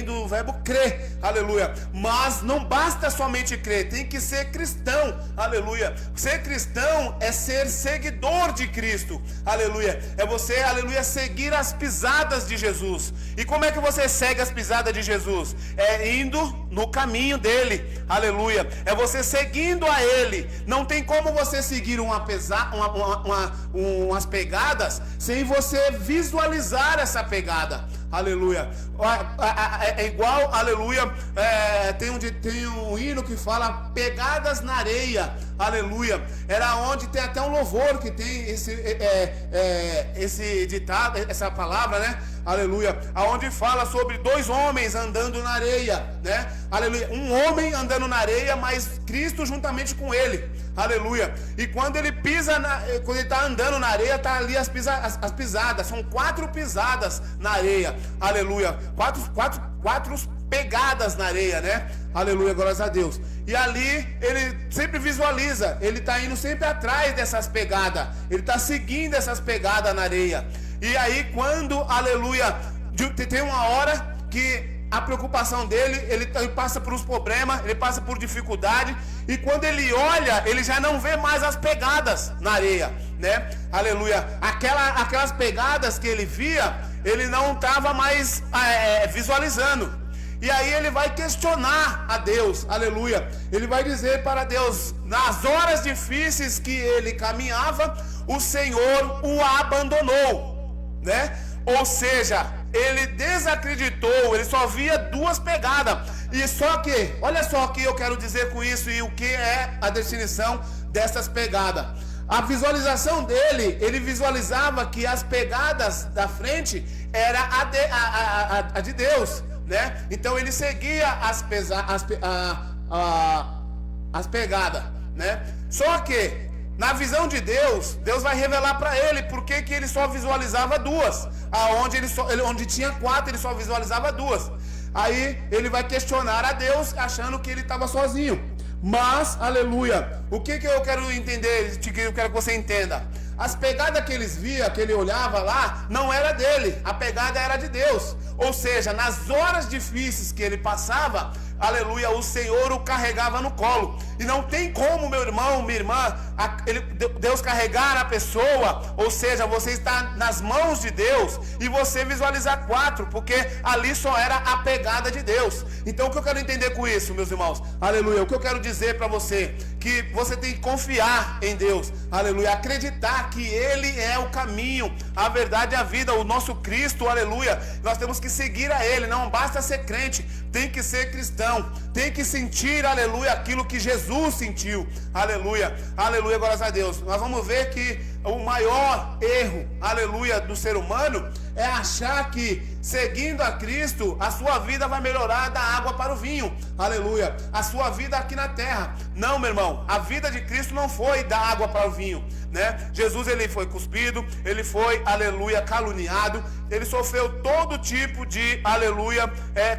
do verbo crer, aleluia. Mas não basta somente crer, tem que ser cristão, aleluia. Ser cristão é ser seguidor de Cristo, aleluia. É você, aleluia, seguir as pisadas de Jesus. E como é que você segue as pisadas de Jesus? É indo no caminho dele, aleluia. É você seguindo a ele. Não tem como você seguir umas pegadas sem você visualizar essa pegada. Aleluia. É igual, aleluia, tem um hino que fala pegadas na areia, aleluia. Era onde tem até um louvor que tem esse ditado, essa palavra, né? Aleluia. Aonde fala sobre dois homens andando na areia, né? Aleluia. Um homem andando na areia, mas Cristo juntamente com ele. Aleluia. E quando ele quando ele está andando na areia, está ali as pisadas. São 4 pisadas na areia. Aleluia. Quatro pegadas na areia, né? Aleluia, glórias a Deus. E ali ele sempre visualiza, ele está indo sempre atrás dessas pegadas. Ele está seguindo essas pegadas na areia. E aí quando, aleluia, tem uma hora que a preocupação dele, ele passa por uns problemas, ele passa por dificuldade, e quando ele olha, ele já não vê mais as pegadas na areia, né? Aleluia. Aquelas pegadas que ele via, ele não estava mais visualizando. E aí ele vai questionar a Deus, aleluia. Ele vai dizer para Deus: nas horas difíceis que ele caminhava, o Senhor o abandonou, né? Ou seja, ele desacreditou, ele só via 2 pegadas. E só que, olha só o que eu quero dizer com isso e o que é a definição dessas pegadas. A visualização dele, ele visualizava que as pegadas da frente era a de Deus, né? Então ele seguia as pegadas, né? Só que na visão de Deus, Deus vai revelar para ele por que ele só visualizava duas, onde tinha 4 ele só visualizava 2. Aí ele vai questionar a Deus achando que ele estava sozinho. Mas, aleluia, o que eu quero entender, que eu quero que você entenda? As pegadas que ele olhava lá, não era dele, a pegada era de Deus. Ou seja, nas horas difíceis que ele passava, aleluia, o Senhor o carregava no colo. E não tem como, meu irmão, minha irmã, Deus carregar a pessoa, ou seja, você está nas mãos de Deus e você visualizar 4, porque ali só era a pegada de Deus. Então o que eu quero entender com isso, meus irmãos, aleluia, o que eu quero dizer para você, que você tem que confiar em Deus, aleluia, acreditar que Ele é o caminho, a verdade e a vida, o nosso Cristo, aleluia. Nós temos que seguir a Ele, não basta ser crente, tem que ser cristão, tem que sentir, aleluia, aquilo que Jesus sentiu, aleluia, aleluia, glórias a Deus. Nós vamos ver que o maior erro, aleluia, do ser humano é achar que seguindo a Cristo a sua vida vai melhorar da água para o vinho, aleluia, a sua vida aqui na terra. Não, meu irmão, a vida de Cristo não foi da água para o vinho, né? Jesus, ele foi cuspido, ele foi, aleluia, caluniado, ele sofreu todo tipo de, aleluia,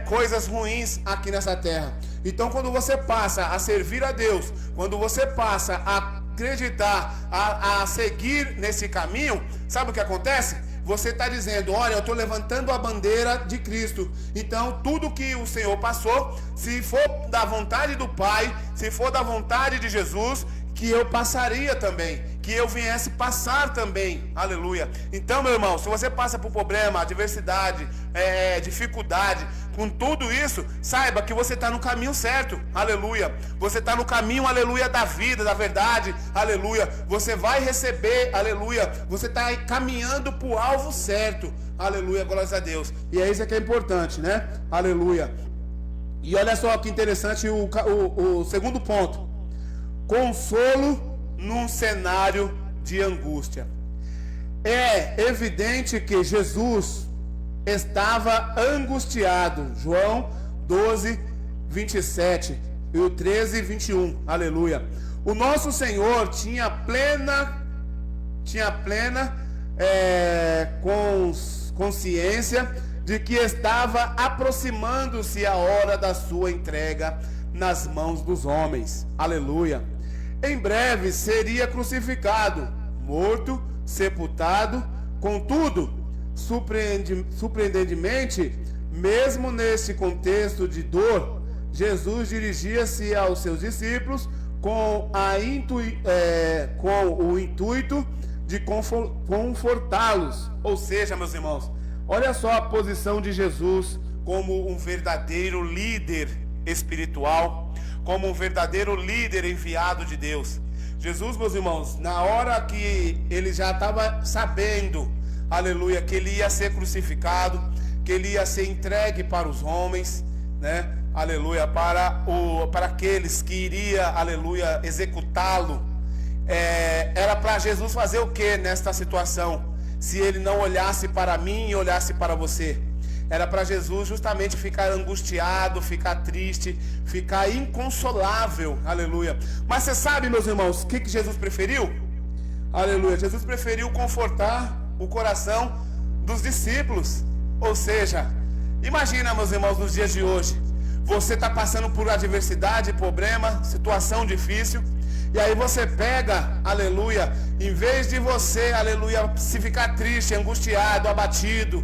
coisas ruins aqui nessa terra. Então quando você passa a servir a Deus, quando você passa a acreditar, a seguir nesse caminho, sabe o que acontece? Você está dizendo, olha, eu estou levantando a bandeira de Cristo. Então tudo que o Senhor passou, se for da vontade do Pai, se for da vontade de Jesus, que eu passaria também, que eu viesse passar também, aleluia. Então, meu irmão, se você passa por problema, adversidade, dificuldade, com tudo isso, saiba que você está no caminho certo, aleluia. Você está no caminho, aleluia, da vida, da verdade, aleluia. Você vai receber, aleluia. Você está caminhando para o alvo certo, aleluia, glórias a Deus. E é isso que é importante, né? Aleluia. E olha só que interessante o segundo ponto. Consolo num cenário de angústia. É evidente que Jesus estava angustiado. João 12, 27 e o 13, 21. Aleluia. O nosso Senhor tinha plena consciência de que estava aproximando-se a hora da sua entrega nas mãos dos homens. Aleluia. Em breve seria crucificado, morto, sepultado. Contudo, surpreendentemente, mesmo neste contexto de dor, Jesus dirigia-se aos seus discípulos com o intuito de confortá-los. Ou seja, meus irmãos, olha só a posição de Jesus como um verdadeiro líder espiritual, como um verdadeiro líder enviado de Deus. Jesus, meus irmãos, na hora que ele já estava sabendo, aleluia, que ele ia ser crucificado, que ele ia ser entregue para os homens, né? Aleluia, para aqueles que iria, aleluia, executá-lo. Era para Jesus fazer o que nesta situação? Se ele não olhasse para mim e olhasse para você, era para Jesus justamente ficar angustiado, ficar triste, ficar inconsolável, aleluia. Mas você sabe, meus irmãos, o que Jesus preferiu? Aleluia, Jesus preferiu confortar o coração dos discípulos. Ou seja, imagina, meus irmãos, nos dias de hoje, você está passando por adversidade, problema, situação difícil, e aí você pega, aleluia, em vez de você, aleluia, se ficar triste, angustiado, abatido,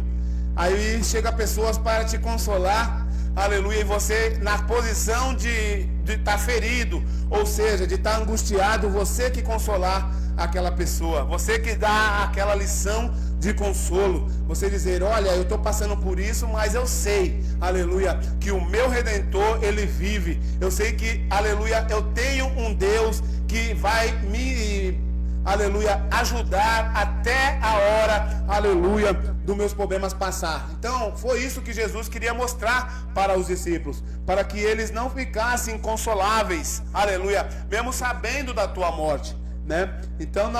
aí chega pessoas para te consolar, aleluia, e você na posição de estar ferido, ou seja, de estar angustiado, você que consolar aquela pessoa, você que dá aquela lição de consolo, você dizer, olha, eu estou passando por isso, mas eu sei, aleluia, que o meu Redentor, ele vive, eu sei que, aleluia, eu tenho um Deus que vai me, aleluia, ajudar até a hora, aleluia, dos meus problemas passar. Então, foi isso que Jesus queria mostrar para os discípulos, para que eles não ficassem inconsoláveis, aleluia, mesmo sabendo da tua morte, né? Então,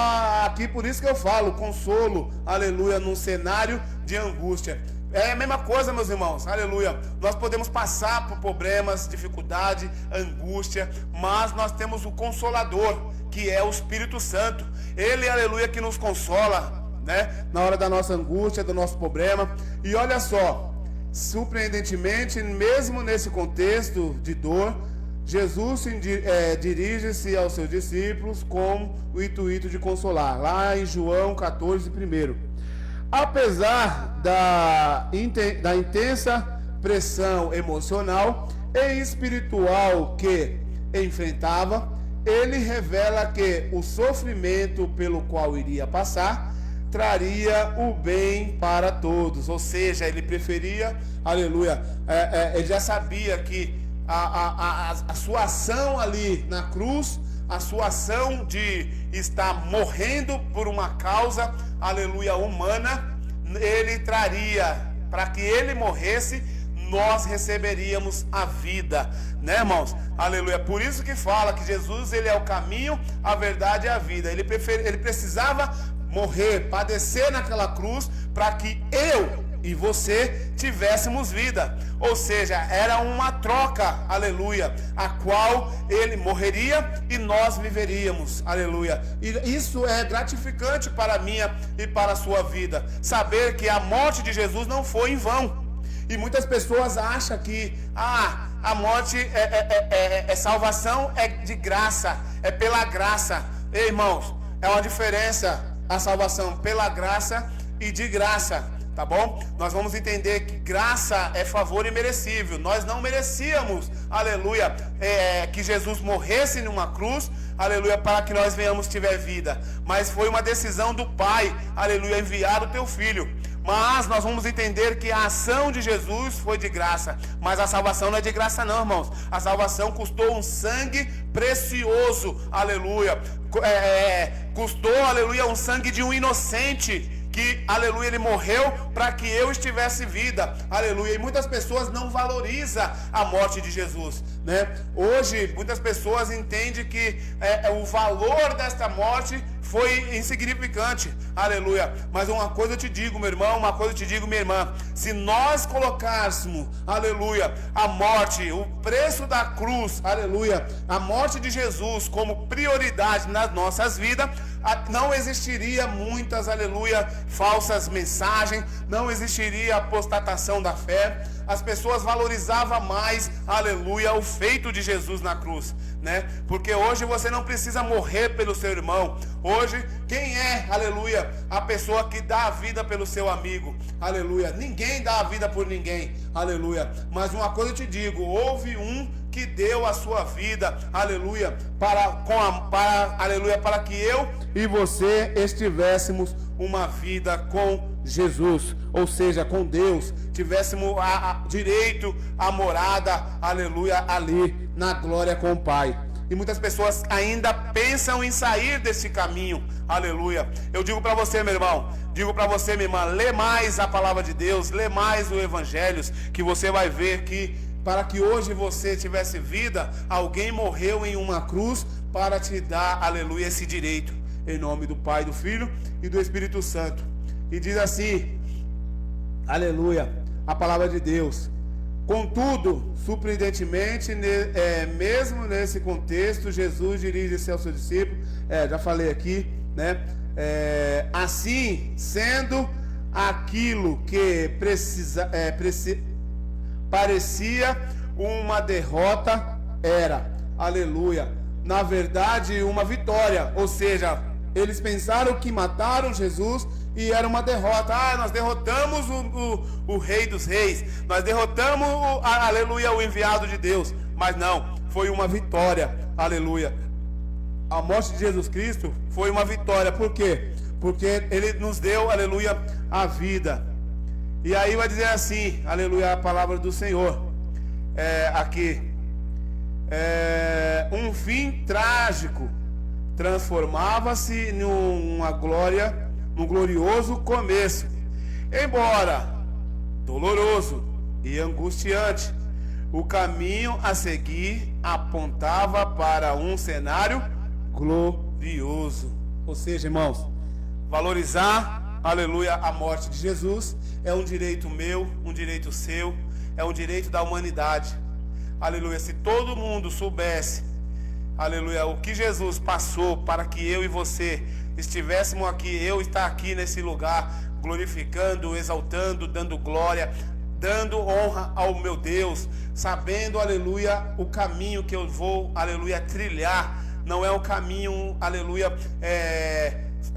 aqui por isso que eu falo, consolo, aleluia, num cenário de angústia. É a mesma coisa, meus irmãos, aleluia. Nós podemos passar por problemas, dificuldade, angústia, mas nós temos o Consolador, que é o Espírito Santo. Ele, aleluia, que nos consola, né, na hora da nossa angústia, do nosso problema. E olha só, surpreendentemente, mesmo nesse contexto de dor, Jesus dirige-se aos seus discípulos com o intuito de consolar, lá em João 14, 1. Apesar da intensa pressão emocional e espiritual que enfrentava, ele revela que o sofrimento pelo qual iria passar traria o bem para todos. Ou seja, ele preferia, aleluia, ele já sabia que a sua ação ali na cruz, a sua ação de estar morrendo por uma causa, aleluia, humana, ele traria, para que ele morresse, nós receberíamos a vida, né, irmãos? Aleluia. Por isso que fala que Jesus, ele é o caminho, a verdade e a vida. Ele precisava morrer, padecer naquela cruz, para que eu e você tivéssemos vida. Ou seja, era uma troca, aleluia, a qual ele morreria e nós viveríamos, aleluia. E isso é gratificante para a minha e para a sua vida, saber que a morte de Jesus não foi em vão. E muitas pessoas acham que a morte é salvação, é de graça, é pela graça. Ei, irmãos, é uma diferença a salvação pela graça e de graça, tá bom? Nós vamos entender que graça é favor imerecível. Nós não merecíamos, aleluia, que Jesus morresse numa cruz, aleluia, para que nós venhamos ter vida. Mas foi uma decisão do Pai, aleluia, enviar o teu Filho. Mas nós vamos entender que a ação de Jesus foi de graça. Mas a salvação não é de graça não, irmãos. A salvação custou um sangue precioso, aleluia. Custou, aleluia, um sangue de um inocente, que, aleluia, ele morreu para que eu estivesse vida, aleluia. E muitas pessoas não valorizam a morte de Jesus, né? Hoje, muitas pessoas entendem que o valor desta morte foi insignificante, aleluia. Mas uma coisa eu te digo, meu irmão, uma coisa eu te digo, minha irmã: se nós colocássemos, aleluia, a morte, o preço da cruz, aleluia, a morte de Jesus como prioridade nas nossas vidas, não existiria muitas, aleluia, falsas mensagens, não existiria apostatação da fé. As pessoas valorizavam mais, aleluia, o feito de Jesus na cruz, né? Porque hoje você não precisa morrer pelo seu irmão. Hoje, quem é, aleluia, a pessoa que dá a vida pelo seu amigo? Aleluia. Ninguém dá a vida por ninguém, aleluia. Mas uma coisa eu te digo: houve um que deu a sua vida, aleluia, aleluia, para que eu e você estivéssemos uma vida com Jesus, ou seja, com Deus, tivéssemos direito à morada, aleluia, ali na glória com o Pai. E muitas pessoas ainda pensam em sair desse caminho, aleluia. Eu digo para você, meu irmão, digo para você, minha irmã, lê mais a palavra de Deus, lê mais o Evangelho, que você vai ver que para que hoje você tivesse vida, alguém morreu em uma cruz para te dar, aleluia, esse direito. Em nome do Pai, do Filho e do Espírito Santo. E diz assim, aleluia, a palavra de Deus: contudo, surpreendentemente, mesmo nesse contexto, Jesus dirige-se aos seus discípulos, já falei aqui, né? Assim, sendo aquilo que parecia uma derrota, era, aleluia, na verdade uma vitória. Ou seja, eles pensaram que mataram Jesus e era uma derrota. Nós derrotamos o Rei dos Reis, nós derrotamos, aleluia, o enviado de Deus. Mas não, foi uma vitória, aleluia. A morte de Jesus Cristo foi uma vitória. Por quê? Porque Ele nos deu, aleluia, a vida. E aí vai dizer assim, aleluia, a palavra do Senhor, aqui, um fim trágico transformava-se numa glória no glorioso começo. Embora doloroso e angustiante, o caminho a seguir apontava para um cenário glorioso. Ou seja, irmãos, valorizar, aleluia, a morte de Jesus é um direito meu, um direito seu, é um direito da humanidade. Aleluia, se todo mundo soubesse, aleluia, o que Jesus passou para que eu e você estivéssemos aqui, eu estar aqui nesse lugar, glorificando, exaltando, dando glória, dando honra ao meu Deus, sabendo, aleluia, o caminho que eu vou, aleluia, trilhar, não é um caminho, aleluia,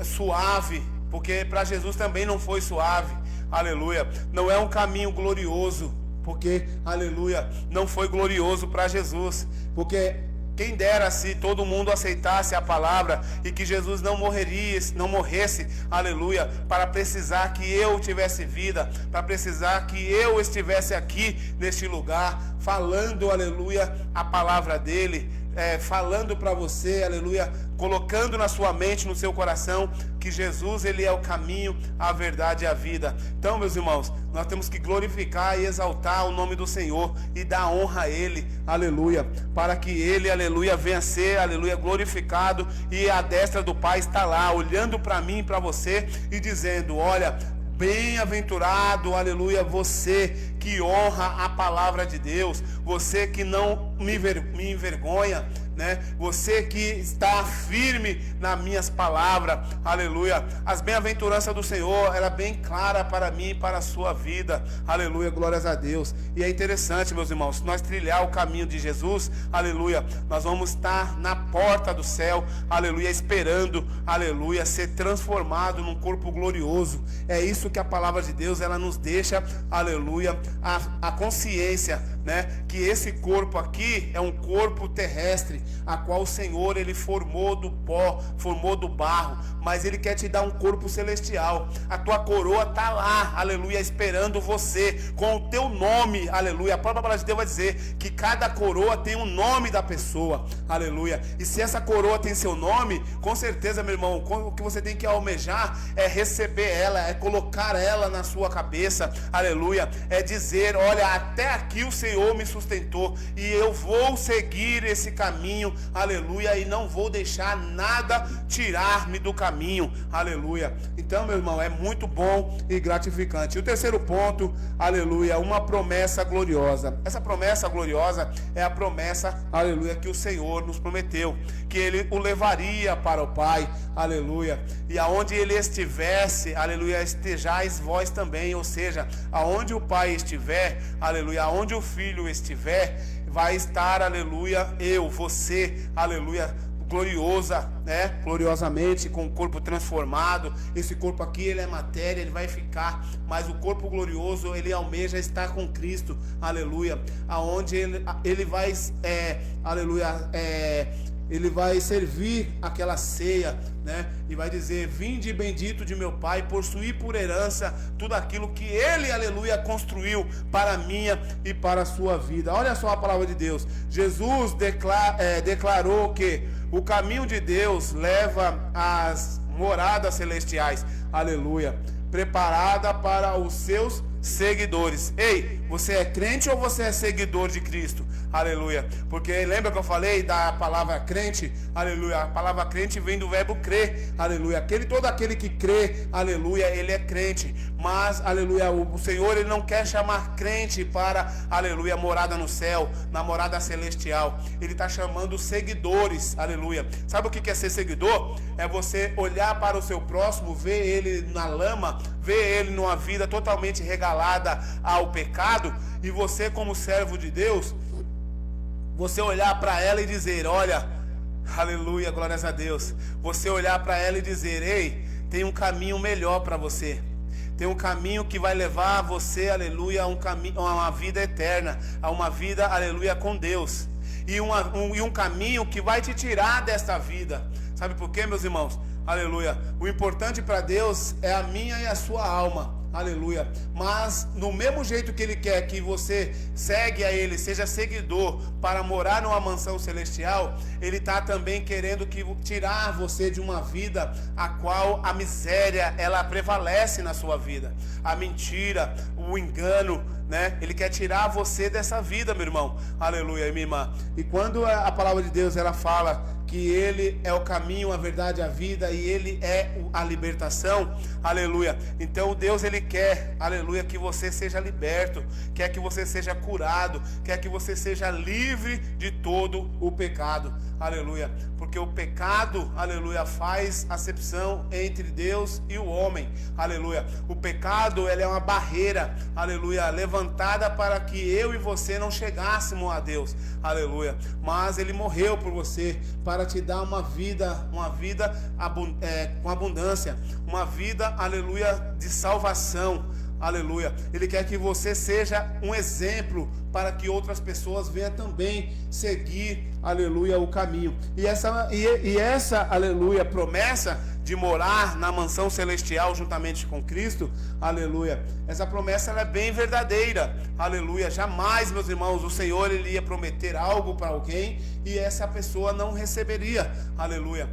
suave, porque para Jesus também não foi suave, aleluia, não é um caminho glorioso, porque, aleluia, não foi glorioso para Jesus, porque quem dera se todo mundo aceitasse a palavra e que Jesus não morresse, aleluia, para precisar que eu tivesse vida, para precisar que eu estivesse aqui neste lugar, falando, aleluia, a palavra dele, falando para você, aleluia, colocando na sua mente, no seu coração, que Jesus, ele é o caminho, a verdade e a vida. Então, meus irmãos, nós temos que glorificar e exaltar o nome do Senhor e dar honra a ele, aleluia, para que ele, aleluia, venha ser, aleluia, glorificado, e a destra do Pai está lá, olhando para mim e para você e dizendo: olha, bem-aventurado, aleluia, você que honra a palavra de Deus, você que não me envergonha, né? Você que está firme nas minhas palavras, aleluia. As bem-aventuranças do Senhor, ela é bem clara para mim e para a sua vida, aleluia, glórias a Deus. E é interessante, meus irmãos, se nós trilhar o caminho de Jesus, aleluia, nós vamos estar na porta do céu, aleluia, esperando, aleluia, ser transformado num corpo glorioso. É isso que a palavra de Deus, ela nos deixa, aleluia, a consciência, né, que esse corpo aqui é um corpo terrestre, a qual o Senhor, ele formou do pó, formou do barro, mas ele quer te dar um corpo celestial. A tua coroa está lá, aleluia, esperando você, com o teu nome, aleluia. A própria palavra de Deus vai dizer que cada coroa tem um nome da pessoa, aleluia. E se essa coroa tem seu nome, com certeza, meu irmão, o que você tem que almejar é receber ela, é colocar ela na sua cabeça, aleluia, é dizer: olha, até aqui o Senhor me sustentou e eu vou seguir esse caminho, aleluia, e não vou deixar nada tirar-me do caminho, aleluia. Então, meu irmão, é muito bom e gratificante. E o terceiro ponto, aleluia, uma promessa gloriosa. Essa promessa gloriosa é a promessa, aleluia, que o Senhor nos prometeu, que ele o levaria para o Pai, aleluia, e aonde ele estivesse, aleluia, estejais vós também. Ou seja, aonde o Pai estiver, aleluia, aonde o Filho estiver, vai estar, aleluia, eu, você, aleluia, gloriosa, né? Gloriosamente, com o corpo transformado. Esse corpo aqui, ele é matéria, ele vai ficar, mas o corpo glorioso, ele almeja estar com Cristo, aleluia, aonde ele vai, aleluia, ele vai servir aquela ceia, né? E vai dizer: vinde bendito de meu Pai, possuí por herança tudo aquilo que ele, aleluia, construiu para a minha e para a sua vida. Olha só a palavra de Deus. Jesus declarou que o caminho de Deus leva às moradas celestiais, aleluia, preparada para os seus seguidores. Ei, você é crente ou você é seguidor de Cristo? Aleluia. Porque lembra que eu falei da palavra crente? Aleluia. A palavra crente vem do verbo crer. Aleluia. Todo aquele que crê, aleluia, ele é crente. Mas, aleluia, o Senhor, ele não quer chamar crente para, aleluia, morada no céu, na morada celestial. Ele está chamando seguidores, aleluia. Sabe o que é ser seguidor? É você olhar para o seu próximo, ver ele na lama, ver ele numa vida totalmente regalada ao pecado, e você, como servo de Deus, você olhar para ela e dizer: olha, aleluia, glórias a Deus. Você olhar para ela e dizer: ei, tem um caminho melhor para você. Tem um caminho que vai levar você, aleluia, a uma vida eterna, a uma vida, aleluia, com Deus. E um caminho que vai te tirar desta vida. Sabe por quê, meus irmãos? Aleluia. O importante para Deus é a minha e a sua alma. aleluia. Mas no mesmo jeito que Ele quer que você segue a Ele, seja seguidor para morar numa mansão celestial, Ele está também querendo tirar você de uma vida a qual a miséria ela prevalece na sua vida, a mentira, o engano, né? Ele quer tirar você dessa vida, meu irmão, aleluia, minha irmã. E quando a palavra de Deus ela fala que Ele é o caminho, a verdade, a vida, e Ele é a libertação, aleluia. Então Deus Ele quer, aleluia, que você seja liberto, quer que você seja curado, quer que você seja livre de todo o pecado, aleluia. Porque o pecado, aleluia, faz acepção entre Deus e o homem, aleluia. O pecado, ele é uma barreira, aleluia, levantada para que eu e você não chegássemos a Deus, aleluia. Mas Ele morreu por você, para te dar uma vida com abundância, uma vida, aleluia, de salvação, aleluia. Ele quer que você seja um exemplo para que outras pessoas venham também seguir, aleluia, o caminho. E essa, aleluia, promessa de morar na mansão celestial juntamente com Cristo, aleluia, essa promessa ela é bem verdadeira, aleluia. Jamais, meus irmãos, o Senhor ele ia prometer algo para alguém e essa pessoa não receberia, aleluia.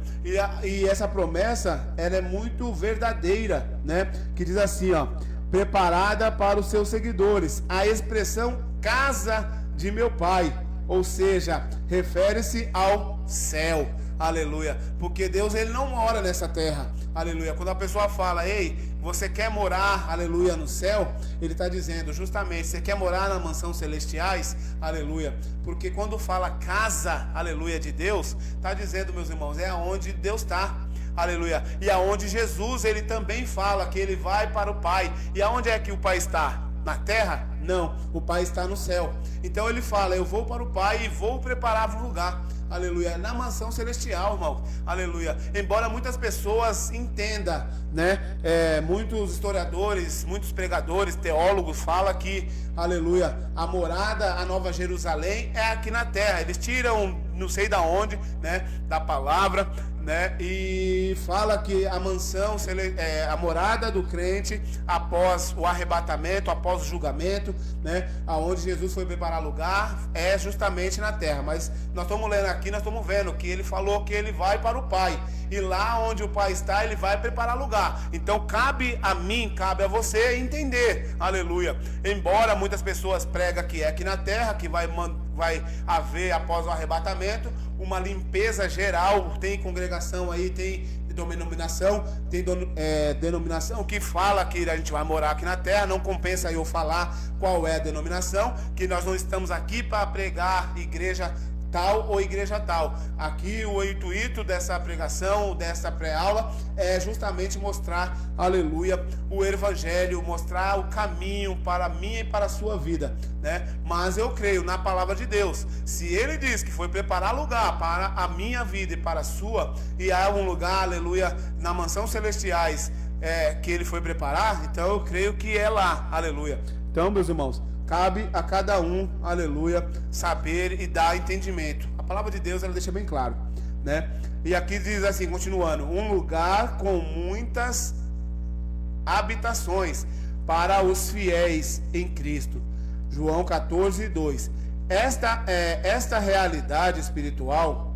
E essa promessa ela é muito verdadeira, né? Que diz assim, ó: preparada para os seus seguidores. A expressão casa de meu Pai, ou seja, refere-se ao céu, aleluia. Porque Deus ele não mora nessa terra, aleluia. Quando a pessoa fala, ei, você quer morar, aleluia, no céu, ele está dizendo justamente, você quer morar na mansão celestiais, aleluia. Porque quando fala casa, aleluia, de Deus, está dizendo, meus irmãos, é onde Deus está, aleluia. E aonde Jesus ele também fala que ele vai para o Pai. E aonde é que o Pai está? Na terra? Não, o Pai está no céu. Então ele fala, eu vou para o Pai e vou preparar um lugar, aleluia, na mansão celestial, irmão, aleluia. Embora muitas pessoas entendam, né, muitos historiadores, muitos pregadores, teólogos falam que, aleluia, a morada, a Nova Jerusalém é aqui na terra. Eles tiram, não sei da onde, né, da palavra, né, e fala que a mansão, a morada do crente após o arrebatamento, após o julgamento, né, aonde Jesus foi preparar lugar, é justamente na terra. Mas nós estamos lendo aqui, nós estamos vendo que ele falou que ele vai para o Pai, e lá onde o Pai está, ele vai preparar lugar. Então cabe a mim, cabe a você entender, aleluia. Embora muitas pessoas pregam que é aqui na terra, que vai haver após o arrebatamento uma limpeza geral, tem congregação aí, tem denominação que fala que a gente vai morar aqui na terra. Não compensa eu falar qual é a denominação, que nós não estamos aqui para pregar igreja tal ou igreja tal. Aqui o intuito dessa pregação, dessa pré-aula, é justamente mostrar, aleluia, o evangelho, mostrar o caminho para mim e para a sua vida, né? Mas eu creio na palavra de Deus. Se ele diz que foi preparar lugar para a minha vida e para a sua, e há um lugar, aleluia, na mansão celestiais, que ele foi preparar, então eu creio que é lá, aleluia. Então, meus irmãos, cabe a cada um, aleluia, saber e dar entendimento. A palavra de Deus ela deixa bem claro, né? E aqui diz assim, continuando: um lugar com muitas habitações para os fiéis em Cristo. João 14, 2. Esta realidade espiritual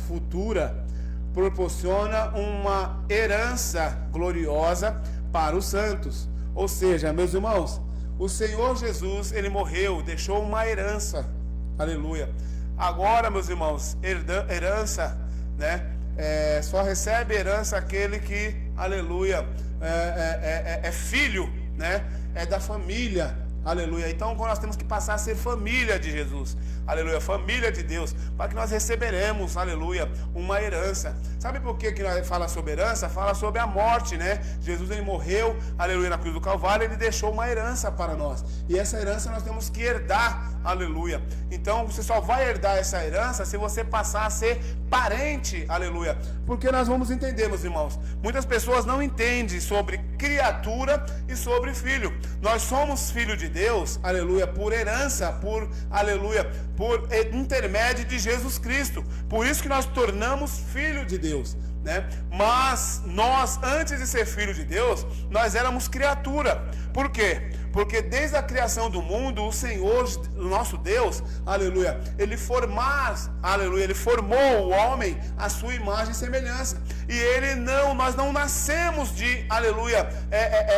futura proporciona uma herança gloriosa para os santos. Ou seja, meus irmãos, o Senhor Jesus, ele morreu, deixou uma herança, aleluia. Agora, meus irmãos, herança, né? Só recebe herança aquele que, aleluia, é filho, né? É da família, aleluia. Então nós temos que passar a ser família de Jesus, aleluia, família de Deus, para que nós receberemos, aleluia, uma herança. Sabe por que nós fala sobre herança? Fala sobre a morte, né? Jesus ele morreu, aleluia, na cruz do Calvário, ele deixou uma herança para nós, e essa herança nós temos que herdar, aleluia. Então você só vai herdar essa herança se você passar a ser parente, aleluia. Porque nós vamos entender, meus irmãos, muitas pessoas não entendem sobre criatura e sobre filho. Nós somos filho de Deus, aleluia, por herança, aleluia, por intermédio de Jesus Cristo. Por isso que nós tornamos filho de Deus, né? Mas nós, antes de ser filho de Deus, nós éramos criatura. Por quê? Porque desde a criação do mundo, o Senhor, o nosso Deus, aleluia, ele formou o homem à sua imagem e semelhança. E nós não nascemos de, aleluia,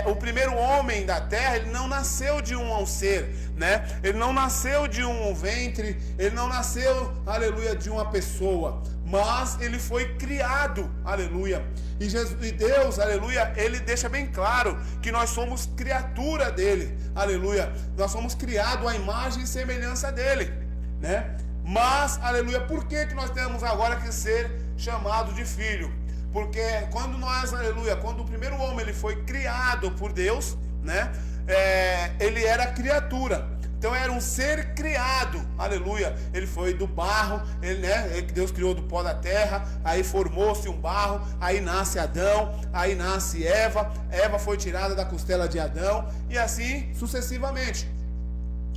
o primeiro homem da terra, ele não nasceu de um ser, né? Ele não nasceu de um ventre, ele não nasceu, aleluia, de uma pessoa, mas ele foi criado, aleluia. E Deus, aleluia, ele deixa bem claro que nós somos criatura dele, aleluia. Nós somos criados à imagem e semelhança dele, né? Mas, aleluia, por que nós temos agora que ser chamado de filho? Porque quando nós, aleluia, quando o primeiro homem ele foi criado por Deus, né? Ele era criatura. Então era um ser criado, aleluia. Ele foi do barro, Deus criou do pó da terra, aí formou-se um barro, aí nasce Adão, aí nasce Eva, Eva foi tirada da costela de Adão, e assim sucessivamente,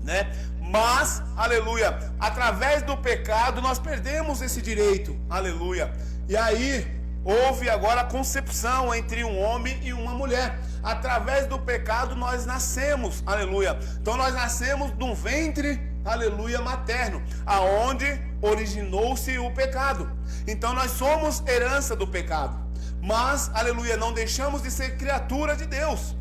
né? Mas, aleluia, através do pecado nós perdemos esse direito, aleluia. E aí houve agora a concepção entre um homem e uma mulher. Através do pecado nós nascemos, aleluia. Então nós nascemos de um ventre, aleluia, materno, aonde originou-se o pecado. Então nós somos herança do pecado. Mas, aleluia, não deixamos de ser criatura de Deus.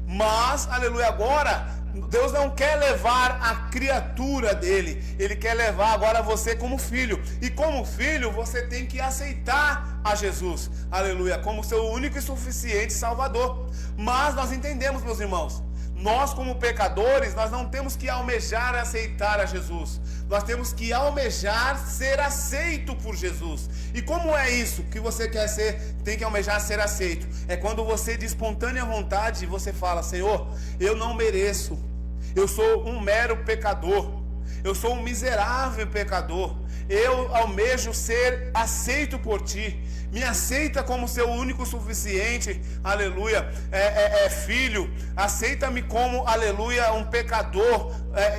Mas, aleluia, agora Deus não quer levar a criatura dele, ele quer levar agora você como filho. E como filho você tem que aceitar a Jesus, aleluia, como seu único e suficiente Salvador. Mas nós entendemos, meus irmãos, nós como pecadores, nós não temos que almejar aceitar a Jesus, nós temos que almejar ser aceito por Jesus. E como é isso que você quer ser, tem que almejar ser aceito? É quando você de espontânea vontade, você fala: Senhor, eu não mereço, eu sou um mero pecador, eu sou um miserável pecador, eu almejo ser aceito por Ti. Me aceita como seu único suficiente, aleluia, filho. Aceita-me como, aleluia, um pecador,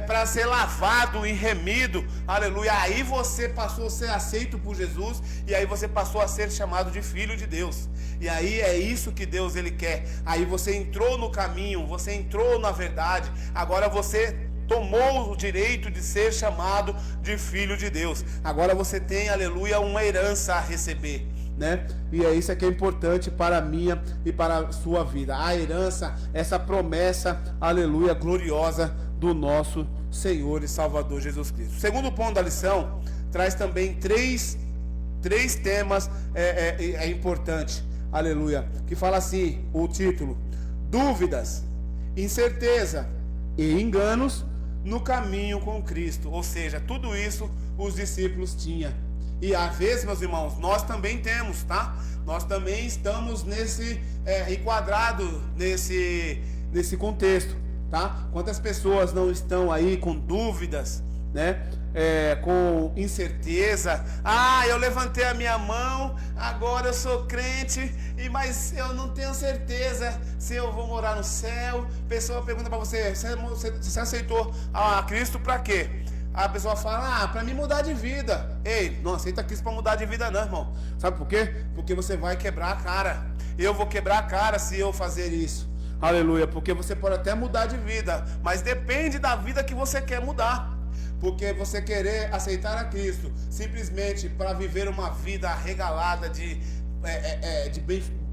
para ser lavado e remido, aleluia. Aí você passou a ser aceito por Jesus, e aí você passou a ser chamado de filho de Deus. E aí é isso que Deus ele quer. Aí você entrou no caminho, você entrou na verdade. Agora você tomou o direito de ser chamado de filho de Deus. Agora você tem, aleluia, uma herança a receber, né? E é isso que é importante para a minha e para a sua vida. A herança, essa promessa, aleluia, gloriosa do nosso Senhor e Salvador Jesus Cristo. O segundo ponto da lição traz também três temas importantes, aleluia, que fala assim, o título: dúvidas, incerteza e enganos no caminho com Cristo. Ou seja, tudo isso os discípulos tinham. E às vezes, meus irmãos, nós também temos, tá? Nós também estamos enquadrados nesse contexto, tá? Quantas pessoas não estão aí com dúvidas, né? Com incerteza. Eu levantei a minha mão, agora eu sou crente, mas eu não tenho certeza se eu vou morar no céu. A pessoa pergunta para você: você aceitou a Cristo para quê? A pessoa fala: para mim mudar de vida. Ei, não aceita Cristo para mudar de vida não, irmão. Sabe por quê? Porque você vai quebrar a cara. Eu vou quebrar a cara se eu fazer isso, aleluia. Porque você pode até mudar de vida, mas depende da vida que você quer mudar. Porque você querer aceitar a Cristo simplesmente para viver uma vida regalada de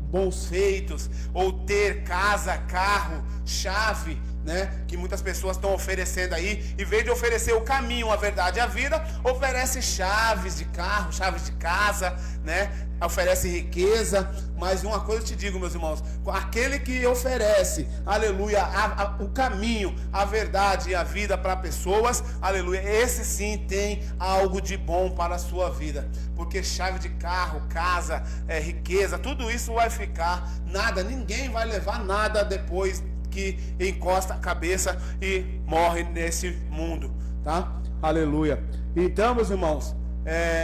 bons feitos, ou ter casa, carro, chave, né, que muitas pessoas estão oferecendo aí, em vez de oferecer o caminho, a verdade e a vida, oferece chaves de carro, chaves de casa, né, oferece riqueza. Mas uma coisa eu te digo, meus irmãos, aquele que oferece, aleluia, o caminho, a verdade e a vida para pessoas, aleluia, esse sim tem algo de bom para a sua vida. Porque chave de carro, casa, riqueza, tudo isso vai ficar, nada, ninguém vai levar nada depois que encosta a cabeça e morre nesse mundo, tá? Aleluia. Então, meus irmãos,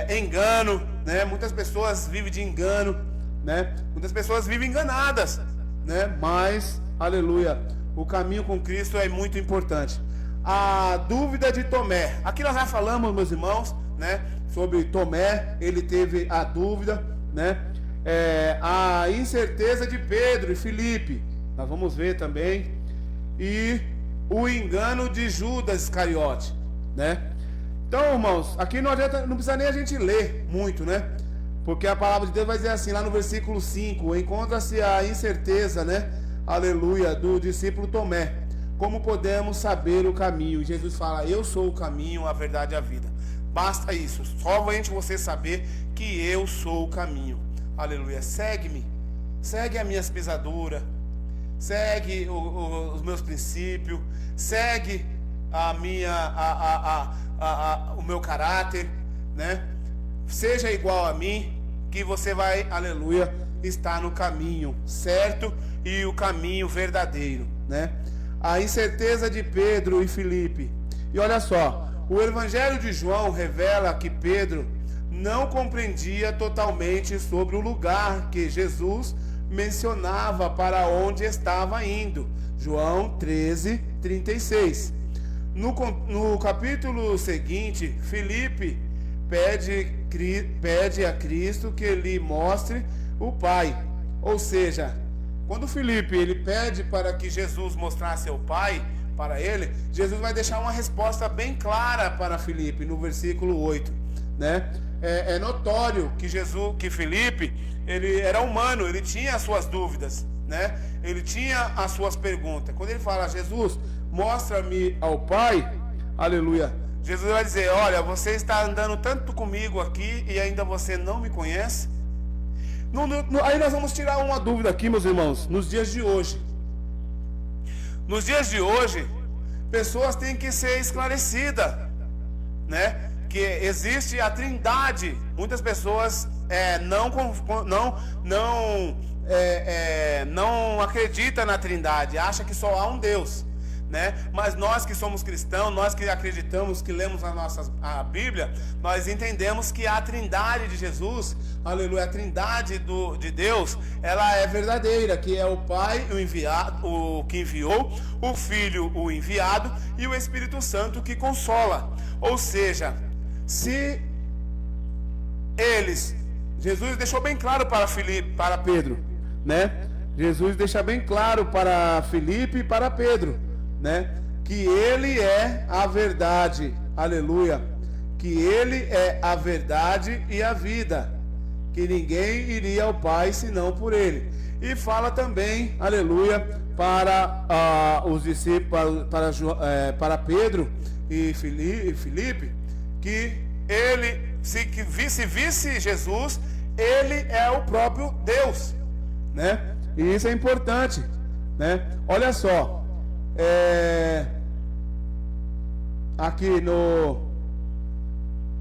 engano, né? Muitas pessoas vivem de engano, né? Muitas pessoas vivem enganadas, né? Mas, aleluia, o caminho com Cristo é muito importante. A dúvida de Tomé. Aqui nós já falamos, meus irmãos, né? Sobre Tomé, ele teve a dúvida, né? a incerteza de Pedro e Filipe, nós vamos ver também, e o engano de Judas Iscariote, né? Então, irmãos, aqui não adianta, não precisa nem a gente ler muito, né? Porque a palavra de Deus vai dizer assim, lá no versículo 5, encontra-se a incerteza, né? Aleluia, do discípulo Tomé. Como podemos saber o caminho? E Jesus fala, eu sou o caminho, a verdade e a vida. Basta isso, somente você saber que eu sou o caminho. Aleluia, segue-me, segue as minhas pisaduras, segue os meus princípios, segue o meu caráter, né? Seja igual a mim, que você vai, aleluia, estar no caminho certo e o caminho verdadeiro, né? A incerteza de Pedro e Filipe. E olha só, o Evangelho de João revela que Pedro não compreendia totalmente sobre o lugar que Jesus mencionava para onde estava indo. João 13, 36. No capítulo seguinte, Filipe pede a Cristo que lhe mostre o Pai. Ou seja, quando Filipe ele pede para que Jesus mostrasse o Pai para ele, Jesus vai deixar uma resposta bem clara para Filipe no versículo 8, né? É notório que Filipe, ele era humano, ele tinha as suas dúvidas, né? Ele tinha as suas perguntas. Quando ele fala, Jesus, mostra-me ao Pai, aleluia, Jesus vai dizer, olha, você está andando tanto comigo aqui e ainda você não me conhece? Aí nós vamos tirar uma dúvida aqui, meus irmãos, nos dias de hoje. Nos dias de hoje, pessoas têm que ser esclarecidas, né? Que existe a Trindade. Muitas pessoas não acreditam na Trindade, acham que só há um Deus, né? Mas nós que somos cristãos, nós que acreditamos, que lemos a Bíblia, nós entendemos que a Trindade de Jesus, aleluia, a Trindade de Deus, ela é verdadeira, que é o Pai, o enviado, o que enviou, o Filho, o enviado, e o Espírito Santo que consola. Ou seja, se Jesus deixou bem claro para Pedro, né? Jesus deixa bem claro para Filipe e para Pedro, né? Que ele é a verdade, aleluia, que ele é a verdade e a vida, que ninguém iria ao Pai senão por ele. E fala também, aleluia, para os discípulos, para Pedro e Filipe, que ele, se visse Jesus, ele é o próprio Deus, né? E isso é importante, né? Olha só, aqui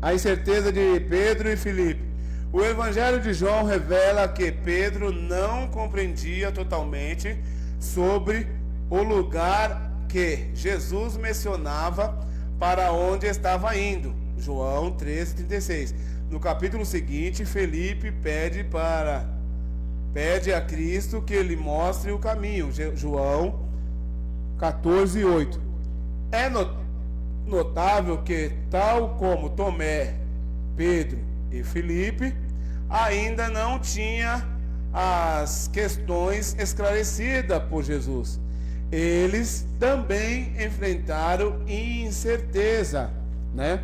a incerteza de Pedro e Filipe. O Evangelho de João revela que Pedro não compreendia totalmente sobre o lugar que Jesus mencionava para onde estava indo. João 13:36. No capítulo seguinte, Filipe pede a Cristo que lhe mostre o caminho. João 14:8. É notável que, tal como Tomé, Pedro e Filipe, ainda não tinha as questões esclarecidas por Jesus. Eles também enfrentaram incerteza, né?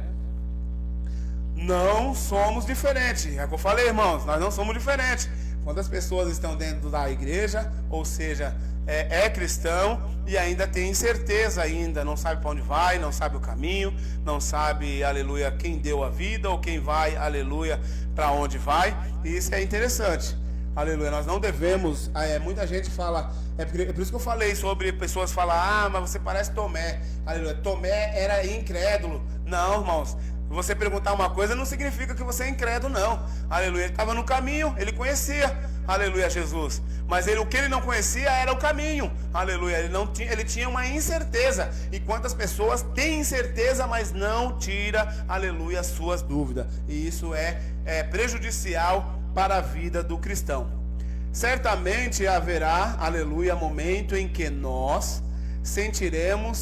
Não somos diferentes. É o que eu falei, irmãos, nós não somos diferentes. Quando as pessoas estão dentro da igreja, ou seja, é cristão e ainda tem incerteza ainda, não sabe para onde vai, não sabe o caminho, não sabe, aleluia, quem deu a vida ou quem vai, aleluia, para onde vai. E isso é interessante, aleluia. Nós não devemos, muita gente fala, é por isso que eu falei sobre pessoas falar, mas você parece Tomé, aleluia, Tomé era incrédulo. Não, irmãos, você perguntar uma coisa não significa que você é incrédulo, não. Aleluia, ele estava no caminho, ele conhecia, aleluia, Jesus. Mas o que ele não conhecia era o caminho, aleluia. Ele tinha uma incerteza. E quantas pessoas têm incerteza, mas não tira, aleluia, suas dúvidas. E isso é prejudicial para a vida do cristão. Certamente haverá, aleluia, momento em que nós sentiremos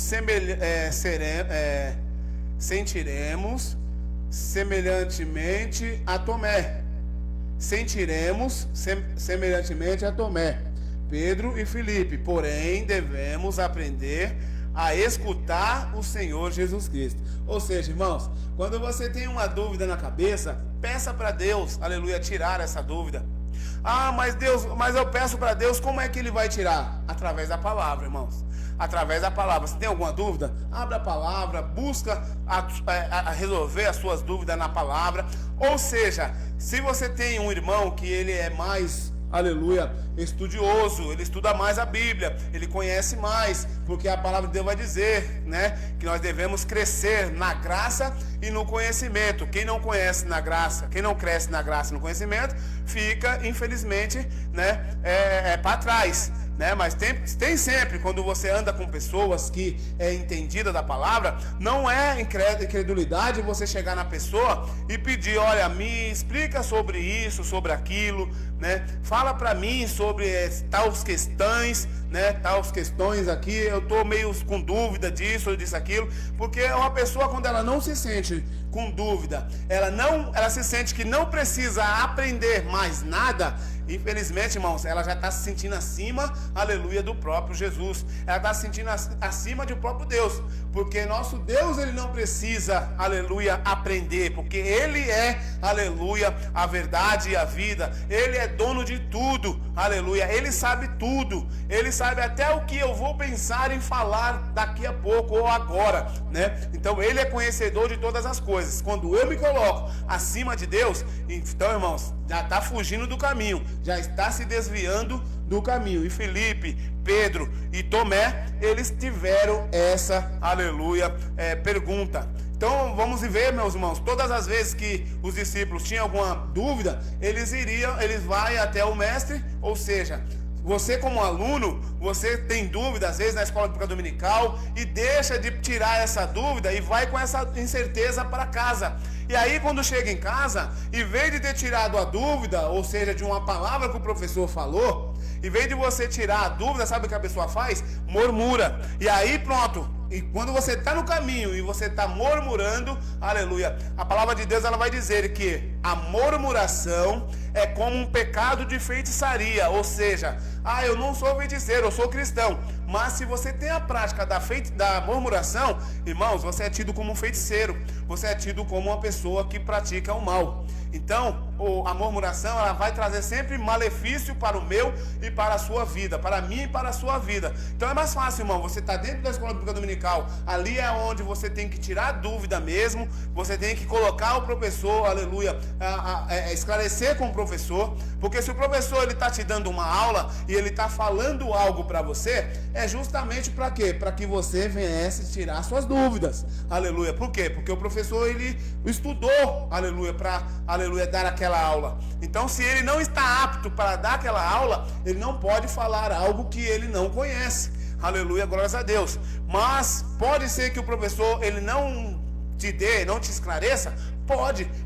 semelhantemente a Tomé, sentiremos semelhantemente a Tomé, Pedro e Filipe, porém devemos aprender a escutar o Senhor Jesus Cristo. Ou seja, irmãos, quando você tem uma dúvida na cabeça, peça para Deus, aleluia, tirar essa dúvida. Ah, mas eu peço para Deus, como é que Ele vai tirar? Através da palavra, irmãos. Através da palavra. Se tem alguma dúvida, abra a palavra, busca resolver as suas dúvidas na palavra. Ou seja, se você tem um irmão que ele é mais, aleluia, estudioso, ele estuda mais a Bíblia, ele conhece mais, porque a palavra de Deus vai dizer, né, que nós devemos crescer na graça e no conhecimento. Quem não conhece na graça, quem não cresce na graça e no conhecimento, fica, infelizmente, né, para trás. Né? Mas tem sempre, quando você anda com pessoas que é entendida da palavra, não é incredulidade você chegar na pessoa e pedir, olha, me explica sobre isso, sobre aquilo, né? Fala para mim sobre tais questões, né? Tais questões aqui, eu tô meio com dúvida disso ou disso, aquilo, porque uma pessoa, quando ela não se sente com dúvida, ela se sente que não precisa aprender mais nada. Infelizmente, irmãos, ela já está se sentindo acima, aleluia, do próprio Jesus. Ela está se sentindo acima do próprio Deus. Porque nosso Deus, Ele não precisa, aleluia, aprender. Porque Ele é, aleluia, a verdade e a vida. Ele é dono de tudo, aleluia. Ele sabe tudo. Ele sabe até o que eu vou pensar em falar daqui a pouco ou agora, né? Então, Ele é conhecedor de todas as coisas. Quando eu me coloco acima de Deus, então, irmãos, já está fugindo do caminho, já está se desviando do caminho. E Filipe, Pedro e Tomé, eles tiveram essa, aleluia, pergunta. Então vamos ver, meus irmãos, todas as vezes que os discípulos tinham alguma dúvida, eles vão até o mestre. Ou seja, você como aluno, você tem dúvida às vezes na escola bíblica dominical e deixa de tirar essa dúvida e vai com essa incerteza para casa. E aí quando chega em casa, em vez de ter tirado a dúvida, ou seja, de uma palavra que o professor falou, em vez de você tirar a dúvida, sabe o que a pessoa faz? Murmura. E aí pronto. E quando você está no caminho e você está murmurando, aleluia, a palavra de Deus ela vai dizer que a murmuração é como um pecado de feitiçaria. Ou seja, eu não sou feiticeiro, eu sou cristão. Mas se você tem a prática da murmuração, irmãos, você é tido como um feiticeiro. Você é tido como uma pessoa que pratica o mal. Então, a murmuração ela vai trazer sempre malefício para o meu e para a sua vida, para mim e para a sua vida. Então é mais fácil, irmão, você está dentro da escola bíblica dominical, ali é onde você tem que tirar dúvida mesmo, você tem que colocar o professor, aleluia, esclarecer com o professor, porque se o professor ele está te dando uma aula e ele está falando algo para você, é justamente para quê? Para que você viesse tirar suas dúvidas, aleluia. Por quê? Porque o professor ele estudou, aleluia, para dar aquela aula. Então se ele não está apto para dar aquela aula, ele não pode falar algo que ele não conhece, aleluia, glórias a Deus. Mas pode ser que o professor ele não te esclareça.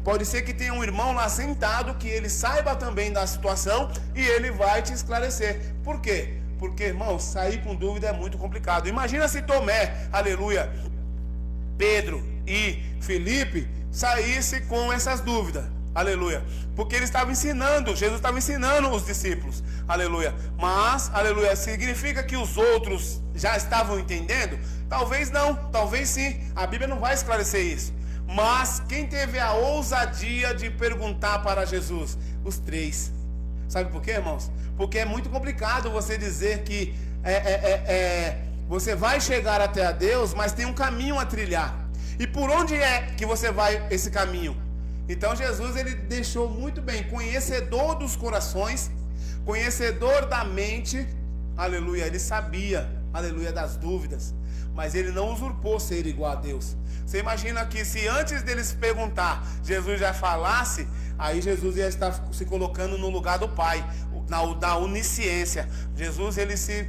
Pode ser que tenha um irmão lá sentado que ele saiba também da situação e ele vai te esclarecer. Por quê? Porque, irmão, sair com dúvida é muito complicado. Imagina se Tomé, aleluia, Pedro e Filipe saísse com essas dúvidas, aleluia, porque ele estava ensinando, Jesus estava ensinando os discípulos, aleluia. Mas, aleluia, significa que os outros já estavam entendendo? Talvez não, talvez sim, a Bíblia não vai esclarecer isso. Mas quem teve a ousadia de perguntar para Jesus? Os três. Sabe por quê, irmãos? Porque é muito complicado você dizer que você vai chegar até a Deus, mas tem um caminho a trilhar. E por onde é que você vai esse caminho? Então Jesus ele deixou muito bem, conhecedor dos corações, conhecedor da mente, aleluia, ele sabia, aleluia, das dúvidas, mas ele não usurpou ser igual a Deus. Você imagina que se antes deles perguntar, Jesus já falasse, aí Jesus ia estar se colocando no lugar do Pai, da onisciência. Jesus ele se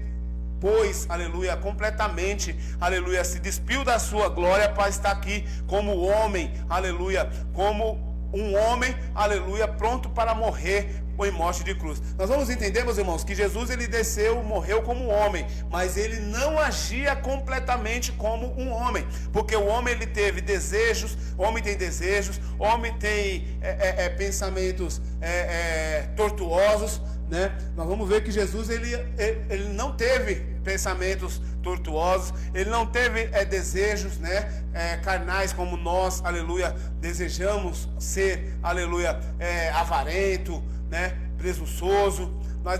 pôs, aleluia, completamente, aleluia, se despiu da sua glória para estar aqui como homem, aleluia, como um homem, aleluia, pronto para morrer ou em morte de cruz. Nós vamos entender, meus irmãos, que Jesus ele desceu, morreu como homem, mas ele não agia completamente como um homem, porque o homem ele teve desejos, o homem tem desejos, o homem tem pensamentos tortuosos, né? Nós vamos ver que Jesus ele não teve pensamentos tortuosos, ele não teve desejos, né, carnais como nós, aleluia, desejamos ser, aleluia, avarento, né, presunçoso. Nós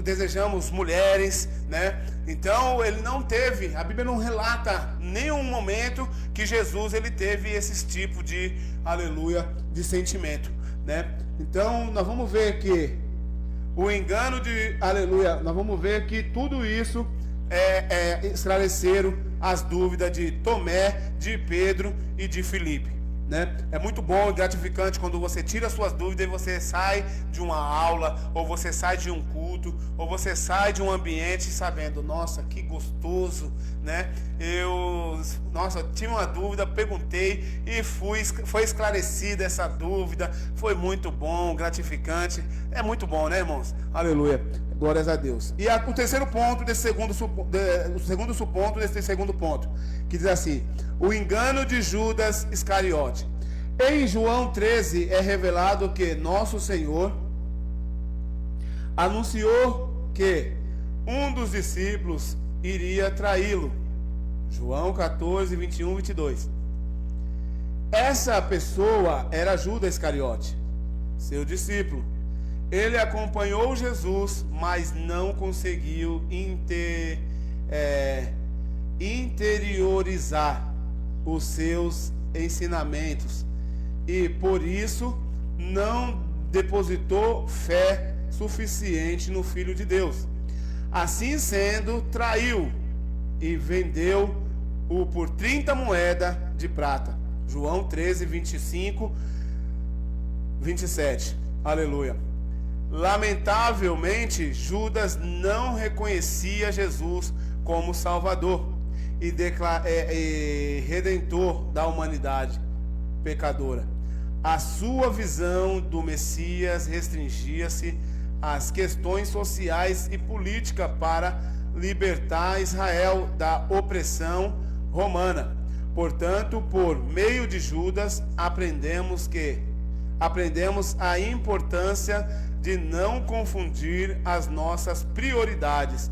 desejamos mulheres, né? Então ele não teve, a Bíblia não relata nenhum momento que Jesus ele teve esses tipos de, aleluia, de sentimento, né? Então nós vamos ver que o engano de, aleluia, nós vamos ver que tudo isso esclareceram as dúvidas de Tomé, de Pedro e de Filipe, né? É muito bom e gratificante quando você tira suas dúvidas e você sai de uma aula, ou você sai de um culto, ou você sai de um ambiente sabendo, nossa, que gostoso, né? Nossa, tinha uma dúvida, perguntei e foi esclarecida essa dúvida, foi muito bom, gratificante, é muito bom, né, irmãos? Aleluia, glórias a Deus. E o terceiro ponto desse segundo ponto, que diz assim: o engano de Judas Iscariote. Em João 13 é revelado que nosso Senhor anunciou que um dos discípulos iria traí-lo. João 14, 21, 22. Essa pessoa era Judas Iscariote, seu discípulo. Ele acompanhou Jesus, mas não conseguiu interiorizar os seus ensinamentos e por isso não depositou fé suficiente no Filho de Deus. Assim sendo, traiu e vendeu-o por 30 moedas de prata. João 13, 25, 27. Aleluia. Lamentavelmente, Judas não reconhecia Jesus como Salvador e Redentor da humanidade pecadora. A sua visão do Messias restringia-se às questões sociais e políticas para libertar Israel da opressão romana. Portanto, por meio de Judas, aprendemos a importância de não confundir as nossas prioridades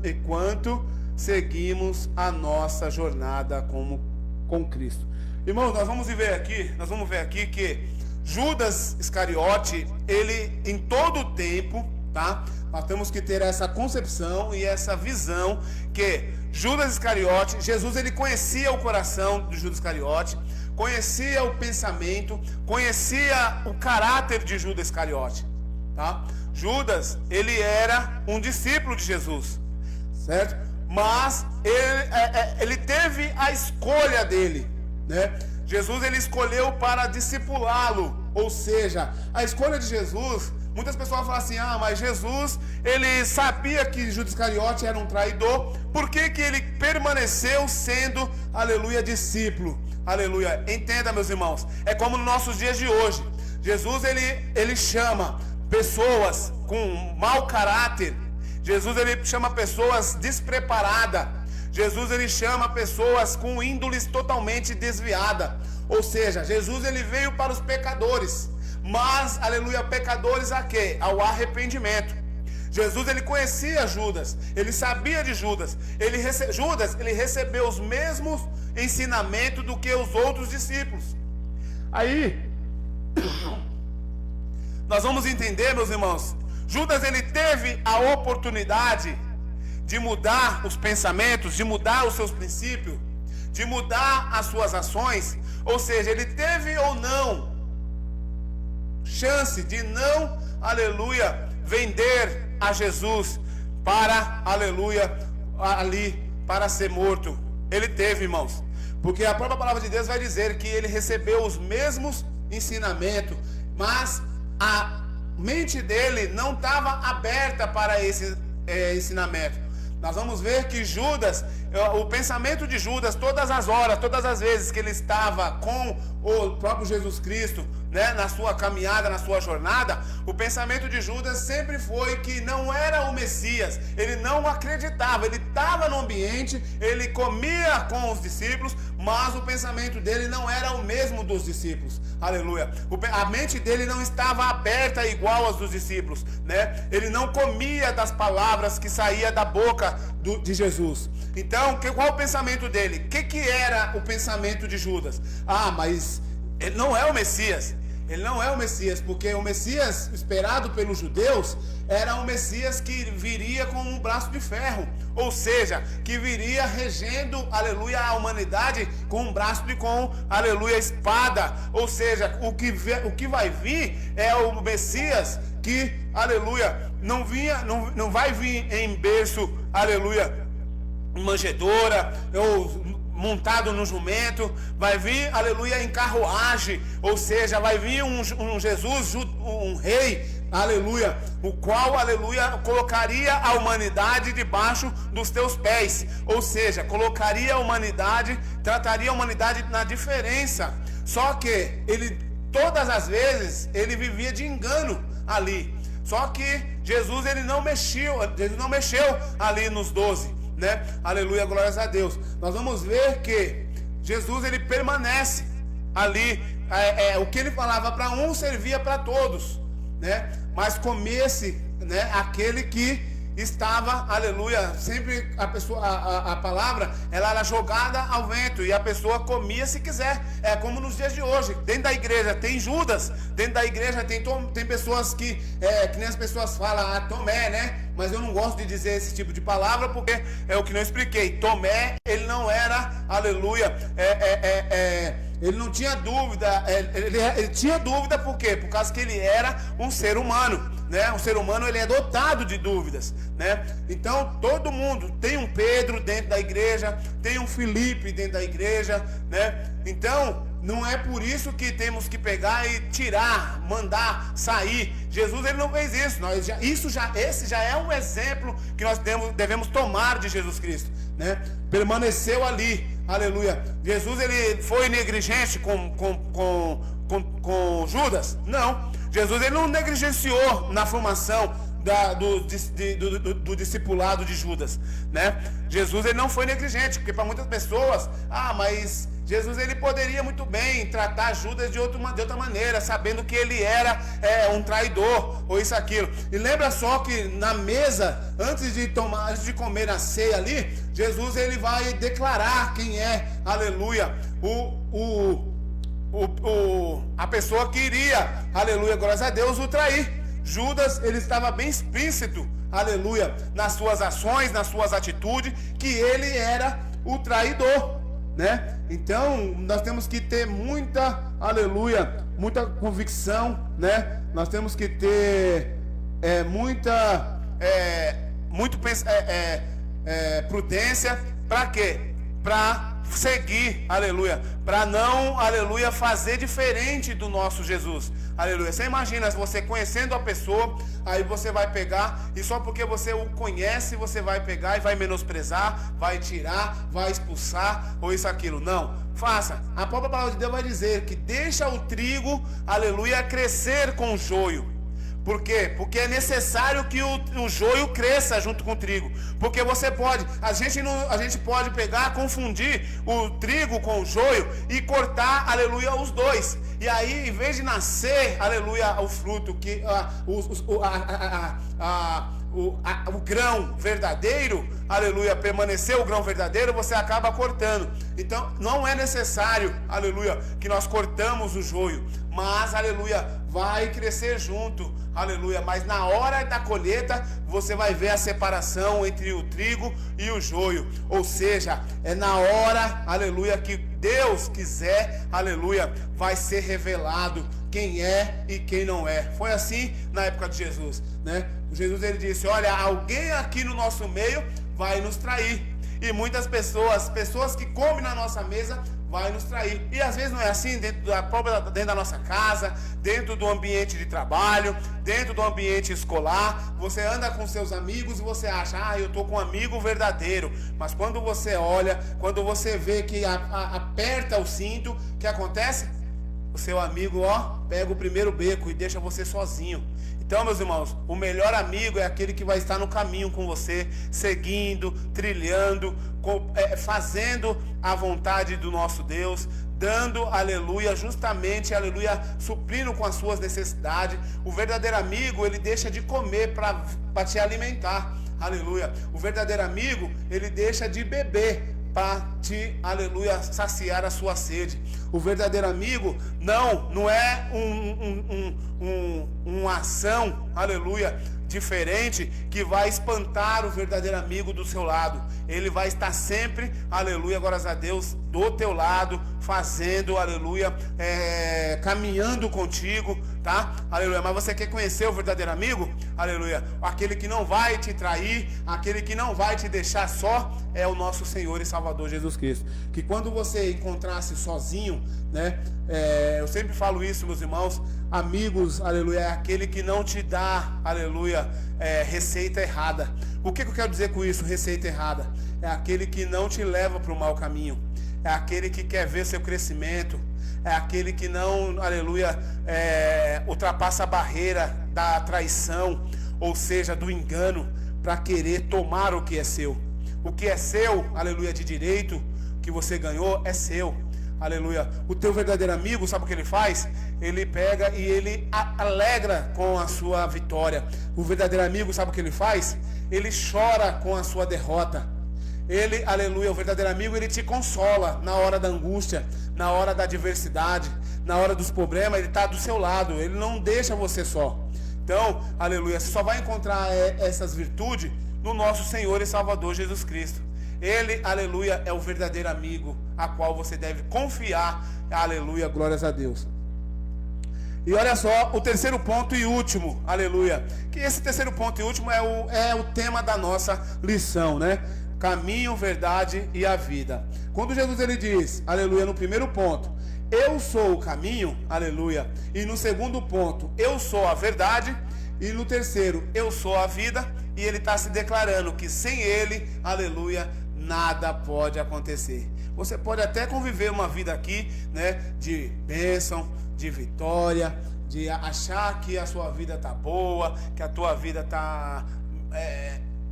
enquanto seguimos a nossa jornada com Cristo. Irmãos, nós vamos ver aqui que Judas Iscariote, ele em todo o tempo, tá? Nós temos que ter essa concepção e essa visão que Judas Iscariote, Jesus ele conhecia o coração de Judas Iscariote, conhecia o pensamento, conhecia o caráter de Judas Iscariote, tá? Judas, ele era um discípulo de Jesus, certo? Mas ele teve a escolha dele, né? Jesus ele escolheu para discipulá-lo, ou seja, a escolha de Jesus. Muitas pessoas falam assim: mas Jesus, ele sabia que Judas Iscariote era um traidor, por que ele permaneceu sendo, aleluia, discípulo? Aleluia, entenda, meus irmãos, é como nos nossos dias de hoje. Jesus, ele chama pessoas com mau caráter, Jesus, ele chama pessoas despreparadas, Jesus, ele chama pessoas com índoles totalmente desviada. Ou seja, Jesus, ele veio para os pecadores, mas, aleluia, pecadores a quê? Ao arrependimento. Jesus, ele conhecia Judas, ele sabia de Judas, Judas, ele recebeu os mesmos ensinamentos do que os outros discípulos. Aí, nós vamos entender, meus irmãos, Judas, ele teve a oportunidade de mudar os pensamentos, de mudar os seus princípios, de mudar as suas ações, ou seja, ele teve ou não chance de não, aleluia, vender a Jesus para, aleluia, ali, para ser morto. Ele teve, irmãos, porque a própria palavra de Deus vai dizer que ele recebeu os mesmos ensinamentos, mas a mente dele não estava aberta para esse ensinamento. Nós vamos ver que Judas, o pensamento de Judas, todas as horas, todas as vezes que ele estava com o próprio Jesus Cristo, né, na sua caminhada, na sua jornada, o pensamento de Judas sempre foi que não era o Messias. Ele não acreditava, ele estava no ambiente, ele comia com os discípulos, mas o pensamento dele não era o mesmo dos discípulos. Aleluia. A mente dele não estava aberta igual às dos discípulos, né? Ele não comia das palavras que saía da boca de Jesus. Então, qual o pensamento dele? O que era o pensamento de Judas? Mas ele não é o Messias. Ele não é o Messias, porque o Messias esperado pelos judeus era um Messias que viria com um braço de ferro, ou seja, que viria regendo, aleluia, a humanidade com um braço aleluia, espada. Ou seja, o que vai vir é o Messias que, aleluia, não vai vir em berço, aleluia, manjedoura ou montado no jumento, vai vir, aleluia, em carruagem, ou seja, vai vir um Jesus, um rei, aleluia, o qual, aleluia, colocaria a humanidade debaixo dos teus pés, ou seja, colocaria a humanidade, trataria a humanidade na diferença. Só que ele, todas as vezes, ele vivia de engano ali. Só que Jesus não mexeu ali nos 12. Né? Aleluia, glórias a Deus. Nós vamos ver que Jesus, ele permanece ali, o que ele falava para um servia para todos, né? Mas comesse, né, aquele que estava, aleluia, sempre a palavra, ela era jogada ao vento e a pessoa comia se quiser. É como nos dias de hoje, dentro da igreja tem Judas, dentro da igreja tem pessoas que nem as pessoas falam, Tomé, né? Mas eu não gosto de dizer esse tipo de palavra, porque é o que não expliquei. Tomé, ele não era, aleluia, ele não tinha dúvida, ele tinha dúvida por quê? Por causa que ele era um ser humano, né? Um ser humano, ele é dotado de dúvidas, né? Então, todo mundo tem um Pedro dentro da igreja, tem um Felipe dentro da igreja, né? Então, não é por isso que temos que pegar e tirar, mandar sair. Jesus, ele não fez isso. Esse já é um exemplo que nós devemos tomar de Jesus Cristo, né? Permaneceu ali, aleluia. Jesus, ele foi negligente com Judas? Não. Jesus, ele não negligenciou na formação do discipulado de Judas, né? Jesus, ele não foi negligente, porque para muitas pessoas, mas Jesus, ele poderia muito bem tratar Judas de outra maneira, sabendo que ele era um traidor, ou isso, aquilo. E lembra só que na mesa, antes de comer a ceia ali, Jesus, ele vai declarar quem é, aleluia, a pessoa que iria, aleluia, glórias a Deus, o trair. Judas, ele estava bem explícito, aleluia, nas suas ações, nas suas atitudes, que ele era o traidor, né? Então, nós temos que ter muita, aleluia, muita convicção, né? Nós temos que ter prudência. Para quê? Para seguir, aleluia, para não, aleluia, fazer diferente do nosso Jesus, aleluia. Você imagina, você conhecendo a pessoa, aí você vai pegar, e só porque você o conhece, você vai pegar e vai menosprezar, vai tirar, vai expulsar, ou isso, aquilo. Não, faça. A própria palavra de Deus vai dizer que deixa o trigo, aleluia, crescer com o joio. Por quê? Porque é necessário que o joio cresça junto com o trigo. Porque a gente pode pegar, confundir o trigo com o joio e cortar, aleluia, os dois. E aí, em vez de nascer, aleluia, o fruto, o grão verdadeiro, aleluia, permanecer o grão verdadeiro, você acaba cortando. Então, não é necessário, aleluia, que nós cortamos o joio, mas, aleluia, vai crescer junto, aleluia. Mas na hora da colheita, você vai ver a separação entre o trigo e o joio. Ou seja, é na hora, aleluia, que Deus quiser, aleluia, vai ser revelado quem é e quem não é. Foi assim na época de Jesus, né? Jesus, ele disse, olha, alguém aqui no nosso meio vai nos trair. E muitas pessoas que comem na nossa mesa, vai nos trair. E às vezes não é assim, dentro da nossa casa, dentro do ambiente de trabalho, dentro do ambiente escolar. Você anda com seus amigos e você acha, eu estou com um amigo verdadeiro. Mas quando você olha, quando você vê que aperta o cinto, o que acontece? seu amigo, pega o primeiro beco e deixa você sozinho. Então, meus irmãos, o melhor amigo é aquele que vai estar no caminho com você, seguindo, trilhando, fazendo a vontade do nosso Deus, dando, aleluia, justamente, aleluia, suprindo com as suas necessidades. O verdadeiro amigo, ele deixa de comer para te alimentar, aleluia. O verdadeiro amigo, ele deixa de beber para te, aleluia, saciar a sua sede. O verdadeiro amigo não é uma ação, aleluia, diferente, que vai espantar o verdadeiro amigo do seu lado. Ele vai estar sempre, aleluia, glórias a Deus, do teu lado, fazendo, aleluia, caminhando contigo, tá? Aleluia. Mas você quer conhecer o verdadeiro amigo? Aleluia. Aquele que não vai te trair, aquele que não vai te deixar só, é o nosso Senhor e Salvador Jesus Cristo. Que quando você encontrasse sozinho, né? Eu sempre falo isso, meus irmãos. Amigos, aleluia, é aquele que não te dá, aleluia, receita errada. O que eu quero dizer com isso, receita errada? É aquele que não te leva para o mau caminho. É aquele que quer ver seu crescimento. É aquele que não, aleluia, ultrapassa a barreira da traição, ou seja, do engano, para querer tomar o que é seu. O que é seu, aleluia, de direito, que você ganhou, é seu. Aleluia. O teu verdadeiro amigo, sabe o que ele faz? Ele pega e ele alegra com a sua vitória. O verdadeiro amigo, sabe o que ele faz? Ele chora com a sua derrota. Ele, aleluia, o verdadeiro amigo, ele te consola na hora da angústia, na hora da adversidade, na hora dos problemas. Ele está do seu lado, ele não deixa você só. Então, aleluia, você só vai encontrar essas virtudes no nosso Senhor e Salvador Jesus Cristo. Ele, aleluia, é o verdadeiro amigo a qual você deve confiar. Aleluia, glórias a Deus. E olha só, o terceiro ponto e último, aleluia. Que esse terceiro ponto e último é o tema da nossa lição, né? Caminho, verdade e a vida. Quando Jesus ele diz, aleluia, no primeiro ponto, eu sou o caminho, aleluia. E no segundo ponto, eu sou a verdade. E no terceiro, eu sou a vida. E ele está se declarando que sem ele, aleluia, nada pode acontecer. Você pode até conviver uma vida aqui, né, de bênção, de vitória, de achar que a sua vida está boa, que a tua vida está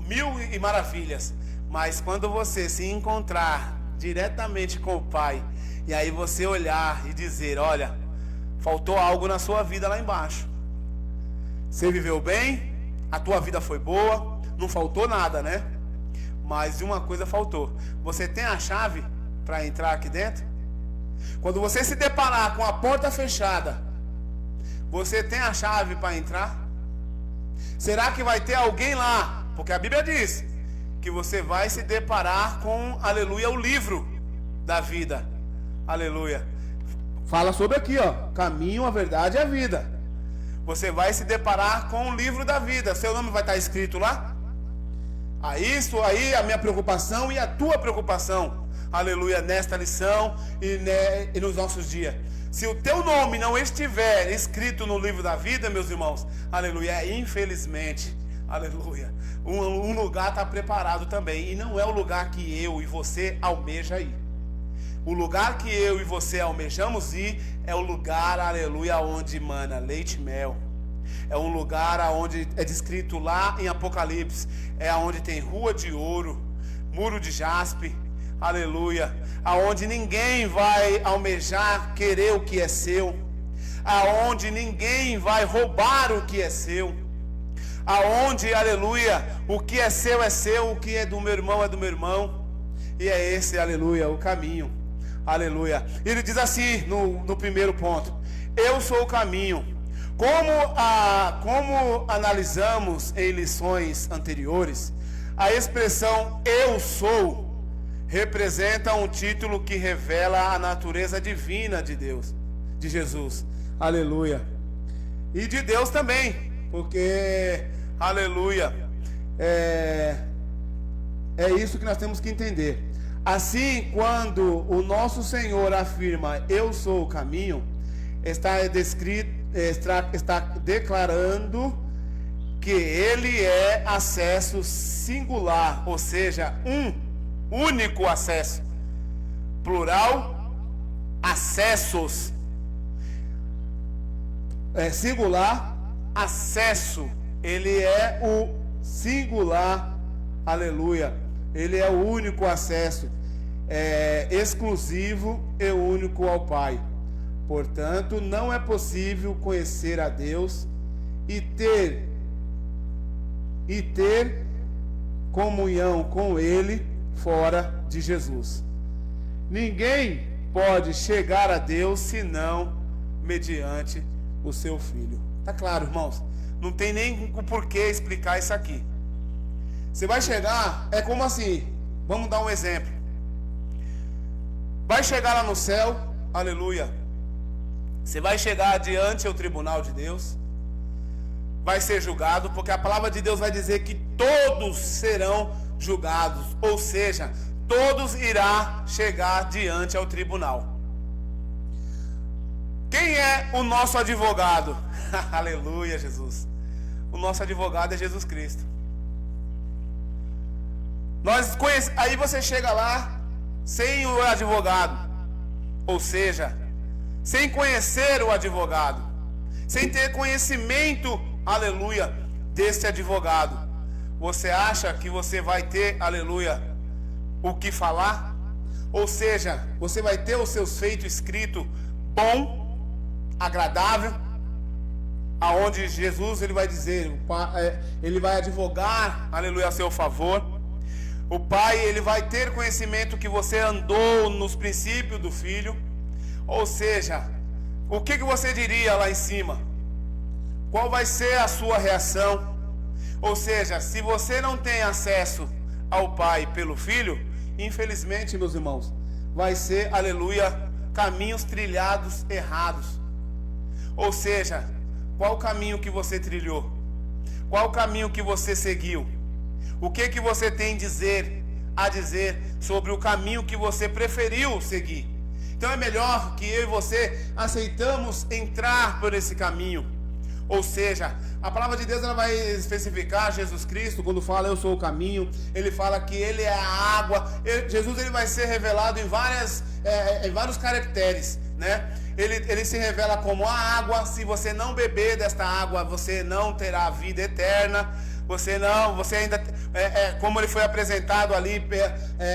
mil e maravilhas. Mas quando você se encontrar diretamente com o Pai, e aí você olhar e dizer, olha, faltou algo na sua vida lá embaixo. Você viveu bem, a tua vida foi boa, não faltou nada, né? Mas uma coisa faltou. Você tem a chave para entrar aqui dentro? Quando você se deparar com a porta fechada, você tem a chave para entrar? Será que vai ter alguém lá? Porque a Bíblia diz que você vai se deparar com, aleluia, o livro da vida. Aleluia. Fala sobre aqui, caminho, a verdade e a vida. Você vai se deparar com o livro da vida. Seu nome vai estar escrito lá? Isso aí é a minha preocupação e a tua preocupação, aleluia, nesta lição e nos nossos dias. Se o teu nome não estiver escrito no livro da vida, meus irmãos, aleluia, infelizmente, aleluia, um lugar está preparado também, e não é o lugar que eu e você almeja ir. O lugar que eu e você almejamos ir é o lugar, aleluia, onde mana leite e mel. É um lugar onde é descrito lá em Apocalipse, é onde tem rua de ouro, muro de jaspe, aleluia, aonde ninguém vai almejar querer o que é seu, aonde ninguém vai roubar o que é seu, aonde, aleluia, o que é seu, o que é do meu irmão é do meu irmão, e é esse, aleluia, o caminho, aleluia. Ele diz assim no primeiro ponto, eu sou o caminho. Como analisamos em lições anteriores, a expressão eu sou representa um título que revela a natureza divina de Deus, de Jesus, aleluia, e de Deus também, porque, aleluia, é isso que nós temos que entender. Assim, quando o nosso Senhor afirma eu sou o caminho, está declarando que ele é acesso singular, ou seja, um único acesso, plural, acessos. singular, acesso, ele é o singular, aleluia, ele é o único acesso, exclusivo e único ao Pai. Portanto, não é possível conhecer a Deus e ter comunhão com Ele fora de Jesus. Ninguém pode chegar a Deus senão mediante o seu Filho. Tá claro, irmãos? Não tem nem o porquê explicar isso aqui. Você vai chegar, é como assim, vamos dar um exemplo. Vai chegar lá no céu, aleluia. Você vai chegar diante ao tribunal de Deus, vai ser julgado, porque a palavra de Deus vai dizer que todos serão julgados, ou seja, todos irá chegar diante ao tribunal. Quem é o nosso advogado? Aleluia, Jesus. O nosso advogado é Jesus Cristo. Aí você chega lá sem o advogado, ou seja, sem conhecer o advogado, sem ter conhecimento, aleluia, desse advogado. Você acha que você vai ter, aleluia, o que falar? Ou seja, você vai ter os seus feitos escritos bom, agradável, aonde Jesus ele vai dizer, ele vai advogar, aleluia, a seu favor. O Pai ele vai ter conhecimento que você andou nos princípios do Filho. Ou seja, o que você diria lá em cima? Qual vai ser a sua reação? Ou seja, se você não tem acesso ao Pai pelo Filho, infelizmente, meus irmãos, vai ser, aleluia, caminhos trilhados errados. Ou seja, qual caminho que você trilhou? Qual caminho que você seguiu? O que você tem a dizer sobre o caminho que você preferiu seguir? Então é melhor que eu e você aceitamos entrar por esse caminho. Ou seja, a palavra de Deus ela vai especificar Jesus Cristo quando fala eu sou o caminho. Ele fala que ele é a água. Jesus ele vai ser revelado em vários caracteres, né? Ele se revela como a água. Se você não beber desta água, você não terá vida eterna. Você ainda, como ele foi apresentado ali,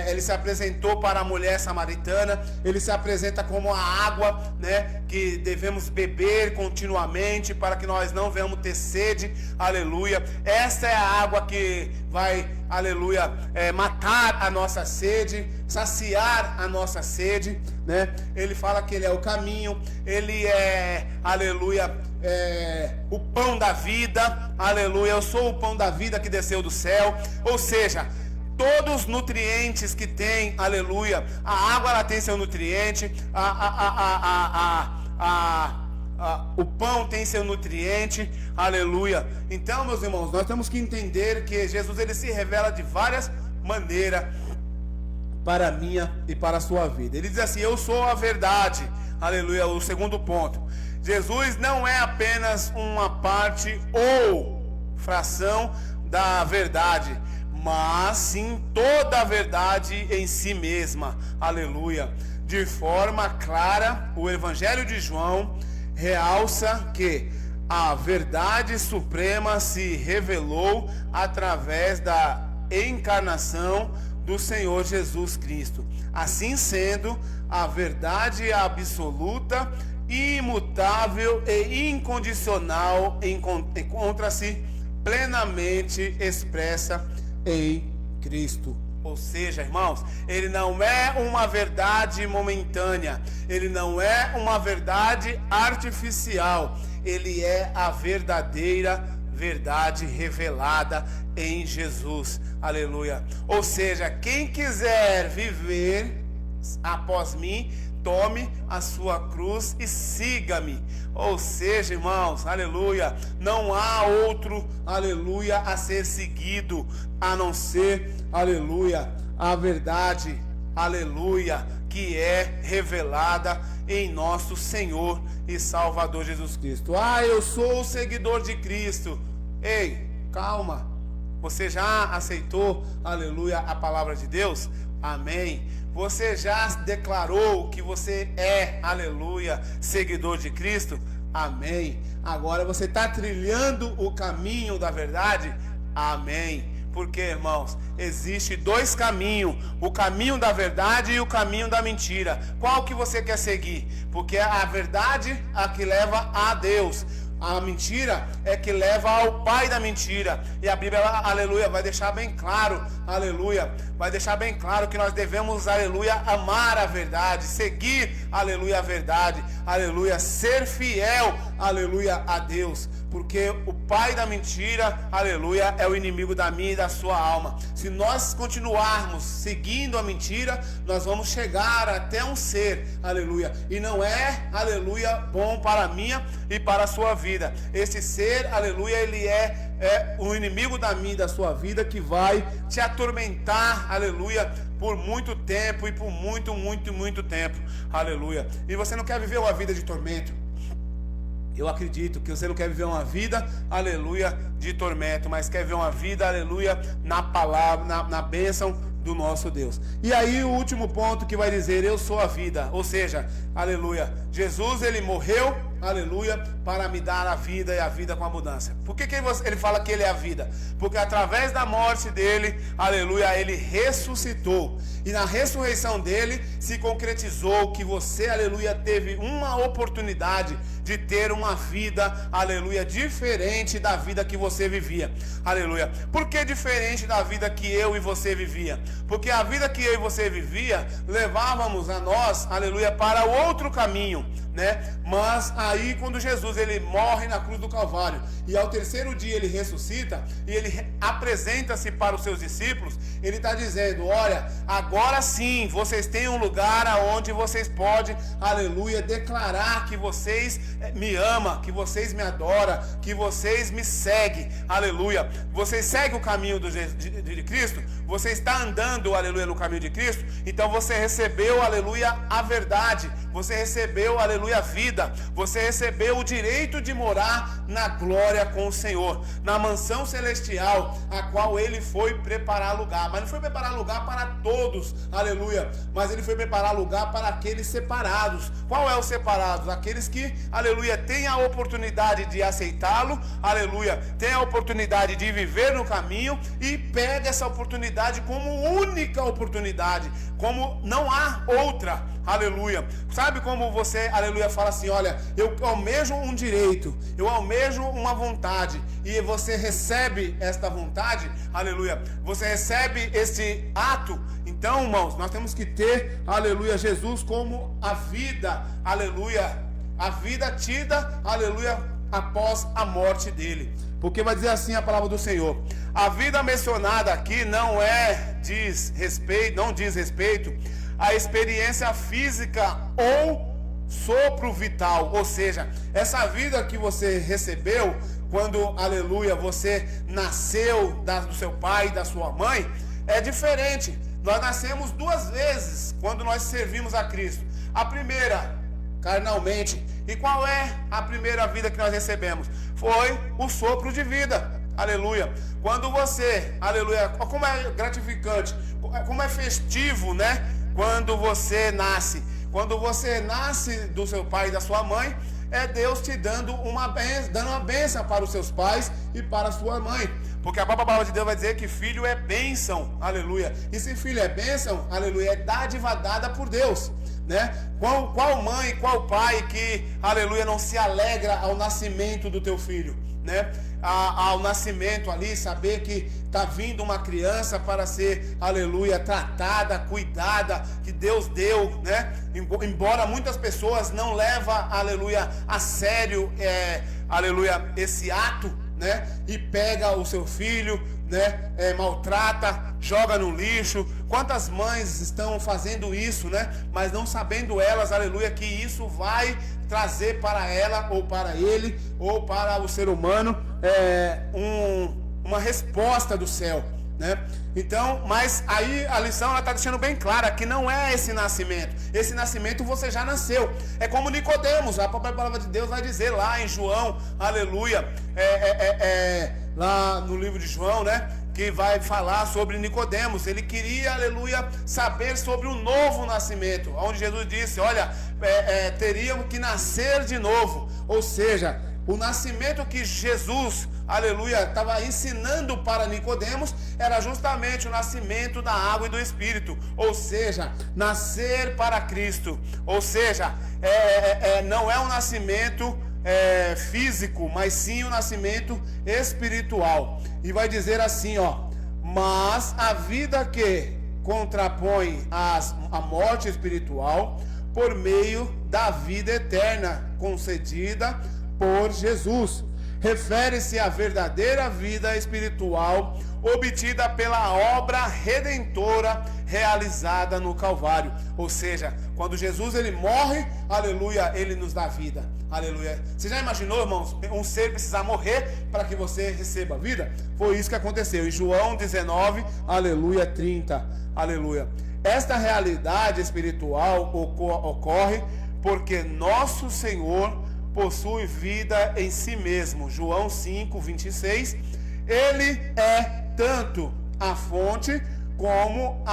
ele se apresentou para a mulher samaritana, ele se apresenta como a água, né, que devemos beber continuamente para que nós não venhamos ter sede, aleluia. Essa é a água que vai, aleluia, matar a nossa sede, saciar a nossa sede, né? Ele fala que ele é o caminho, ele é, aleluia, o pão da vida, aleluia, eu sou o pão da vida que desceu do céu. Ou seja, todos os nutrientes que tem, aleluia, a água ela tem seu nutriente, o pão tem seu nutriente, aleluia. Então, meus irmãos, nós temos que entender que Jesus ele se revela de várias maneiras para a minha e para a sua vida. Ele diz assim, eu sou a verdade, aleluia, o segundo ponto. Jesus não é apenas uma parte ou fração da verdade, mas sim toda a verdade em si mesma, aleluia. De forma clara, o Evangelho de João realça que a verdade suprema se revelou através da encarnação do Senhor Jesus Cristo. Assim sendo, a verdade absoluta, imutável e incondicional encontra-se plenamente expressa em Cristo. Ou seja, irmãos, ele não é uma verdade momentânea, ele não é uma verdade artificial, ele é a verdadeira verdade revelada em Jesus, aleluia. Ou seja, quem quiser viver após mim, tome a sua cruz e siga-me. Ou seja, irmãos, aleluia, não há outro, aleluia, a ser seguido, a não ser, aleluia, a verdade, aleluia, que é revelada em nosso Senhor e Salvador Jesus Cristo. Eu sou o seguidor de Cristo. Ei, calma, você já aceitou, aleluia, a palavra de Deus? Amém. Você já declarou que você é, aleluia, seguidor de Cristo? Amém. Agora você está trilhando o caminho da verdade? Amém. Porque, irmãos, existe dois caminhos, o caminho da verdade e o caminho da mentira. Qual que você quer seguir? Porque a verdade é a que leva a Deus. A mentira é que leva ao pai da mentira. E a Bíblia, aleluia, vai deixar bem claro, aleluia, vai deixar bem claro que nós devemos, aleluia, amar a verdade, seguir, aleluia, a verdade, aleluia, ser fiel, aleluia, a Deus. Porque o pai da mentira, aleluia, é o inimigo da minha e da sua alma. Se nós continuarmos seguindo a mentira, nós vamos chegar até um ser, aleluia, e não é, aleluia, bom para a minha e para a sua vida. Esse ser, aleluia, ele é o inimigo da minha e da sua vida, que vai te atormentar, aleluia, por muito tempo e por muito tempo, aleluia. E você não quer viver uma vida de tormento. Eu acredito que você não quer viver uma vida, aleluia, de tormento, mas quer viver uma vida, aleluia, na palavra, na bênção do nosso Deus. E aí o último ponto que vai dizer: eu sou a vida. Ou seja, aleluia, Jesus, ele morreu, aleluia, para me dar a vida, e a vida com abundância. Por que ele fala que ele é a vida? Porque através da morte dele, aleluia, ele ressuscitou. E na ressurreição dele se concretizou que você, aleluia, teve uma oportunidade de ter uma vida, aleluia, diferente da vida que você vivia, aleluia. Por que diferente da vida que eu e você vivia? Porque a vida que eu e você vivia, levávamos a nós, aleluia, para outro caminho, né? Mas aí quando Jesus, ele morre na cruz do Calvário, e ao terceiro dia ele ressuscita, e ele apresenta-se para os seus discípulos, ele está dizendo: olha, agora sim, vocês têm um lugar aonde vocês podem, aleluia, declarar que vocês me amam, que vocês me adoram, que vocês me seguem, aleluia. Vocês seguem o caminho de Cristo? Você está andando, aleluia, no caminho de Cristo? Então você recebeu, aleluia, a verdade. Você recebeu, aleluia, a vida. Você recebeu o direito de morar na glória com o Senhor, na mansão celestial, a qual ele foi preparar lugar. Mas não foi preparar lugar para todos, aleluia, mas ele foi preparar lugar para aqueles separados. Qual é os separados? Aqueles que, aleluia, têm a oportunidade de aceitá-lo, aleluia, têm a oportunidade de viver no caminho e pega essa oportunidade como única oportunidade, como não há outra, aleluia. Sabe como você, aleluia, fala assim: olha, eu almejo um direito, eu almejo uma vontade, e você recebe esta vontade, aleluia, você recebe esse ato. Então, irmãos, nós temos que ter, aleluia, Jesus como a vida, aleluia, a vida tida, aleluia, após a morte dele. Porque vai dizer assim a palavra do Senhor: a vida mencionada aqui não diz respeito à experiência física ou sopro vital. Ou seja, essa vida que você recebeu quando, aleluia, você nasceu do seu pai e da sua mãe, é diferente. Nós nascemos duas vezes quando nós servimos a Cristo. A primeira, carnalmente. E qual é a primeira vida que nós recebemos? Foi o sopro de vida, aleluia. Quando você, aleluia, como é gratificante, como é festivo, né? Quando você nasce. Quando você nasce do seu pai e da sua mãe, é Deus te dando uma bênção para os seus pais e para a sua mãe. Porque a própria palavra de Deus vai dizer que filho é bênção, aleluia. E se filho é bênção, aleluia, é dádiva dada por Deus, né? Qual mãe, qual pai que, aleluia, não se alegra ao nascimento do teu filho, né? Ao nascimento ali, saber que está vindo uma criança para ser, aleluia, tratada, cuidada, que Deus deu, né? Embora muitas pessoas não levam, aleluia, a sério, aleluia, esse ato, né? E pega o seu filho, né? Maltrata, joga no lixo. Quantas mães estão fazendo isso, né? Mas não sabendo elas, aleluia, que isso vai trazer para ela, ou para ele, ou para o ser humano, uma resposta do céu, né? Então, mas aí a lição ela está deixando bem clara que não é esse nascimento. Esse nascimento você já nasceu. É como Nicodemos, a própria palavra de Deus vai dizer lá em João, aleluia, lá no livro de João, né? que vai falar sobre Nicodemos. Ele queria, aleluia, saber sobre o novo nascimento, onde Jesus disse, olha, teríamos que nascer de novo. Ou seja, o nascimento que Jesus, aleluia, estava ensinando para Nicodemos era justamente o nascimento da água e do Espírito, ou seja, nascer para Cristo. Ou seja, não é um nascimento físico, mas sim o nascimento espiritual. E vai dizer assim, ó: mas a vida que contrapõe a morte espiritual por meio da vida eterna concedida por Jesus. Refere-se à verdadeira vida espiritual obtida pela obra redentora realizada no Calvário. Ou seja, quando Jesus ele morre, aleluia, ele nos dá vida, aleluia. Você já imaginou, irmãos, um ser precisar morrer para que você receba vida? Foi isso que aconteceu em João 19, aleluia, 30, aleluia. Esta realidade espiritual ocorre porque nosso Senhor possui vida em si mesmo. João 5, 26. Ele é tanto a fonte como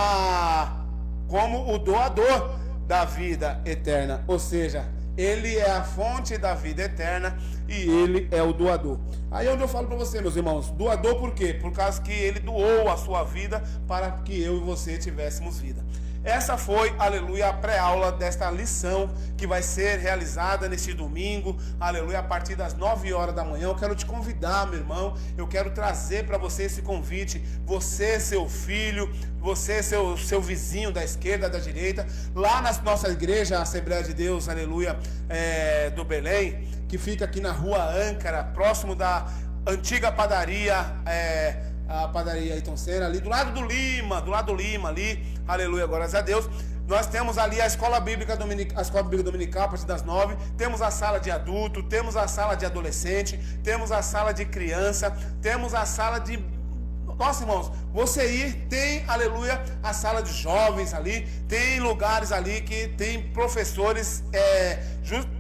o doador da vida eterna. Ou seja, ele é a fonte da vida eterna e ele é o doador. Aí é onde eu falo para você, meus irmãos, doador por quê? Por causa que ele doou a sua vida para que eu e você tivéssemos vida. Essa foi, aleluia, a pré-aula desta lição que vai ser realizada neste domingo, aleluia, a partir das 9 horas da manhã. Eu quero te convidar, meu irmão, eu quero trazer para você esse convite, você, seu filho, você, seu vizinho da esquerda, da direita, lá na nossa igreja, Assembleia de Deus, aleluia, do Belém, que fica aqui na rua Âncara, próximo da antiga padaria, a padaria Ayrton Senna, ali do lado do Lima ali, aleluia, glórias a Deus. Nós temos ali a escola bíblica dominical a partir das 9, temos a sala de adulto, temos a sala de adolescente, temos a sala de criança, temos a sala de... Nossa, irmãos, você ir, tem, aleluia, a sala de jovens ali, tem lugares ali que tem professores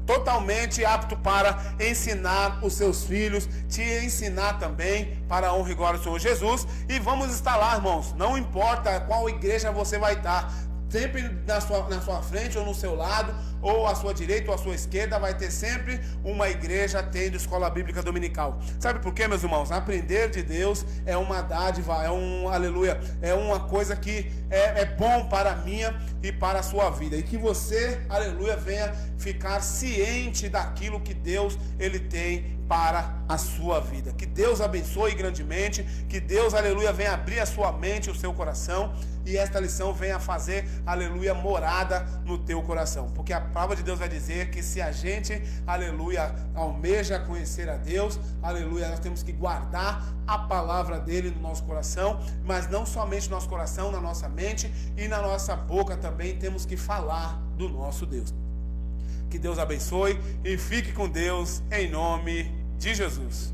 totalmente aptos para ensinar os seus filhos, te ensinar também para a honra e glória do Senhor Jesus. E vamos estar lá, irmãos, não importa qual igreja você vai estar, sempre na sua frente ou no seu lado, ou à sua direita ou à sua esquerda, vai ter sempre uma igreja tendo escola bíblica dominical. Sabe por quê, meus irmãos? Aprender de Deus é uma dádiva, aleluia, é uma coisa que é bom para a minha e para a sua vida. E que você, aleluia, venha ficar ciente daquilo que Deus, ele tem para a sua vida. Que Deus abençoe grandemente, que Deus, aleluia, venha abrir a sua mente e o seu coração, e esta lição venha fazer, aleluia, morada no teu coração. Porque a palavra de Deus vai dizer que se a gente, aleluia, almeja conhecer a Deus, aleluia, nós temos que guardar a palavra dele no nosso coração, mas não somente no nosso coração, na nossa mente e na nossa boca também temos que falar do nosso Deus. Que Deus abençoe e fique com Deus em nome de Jesus.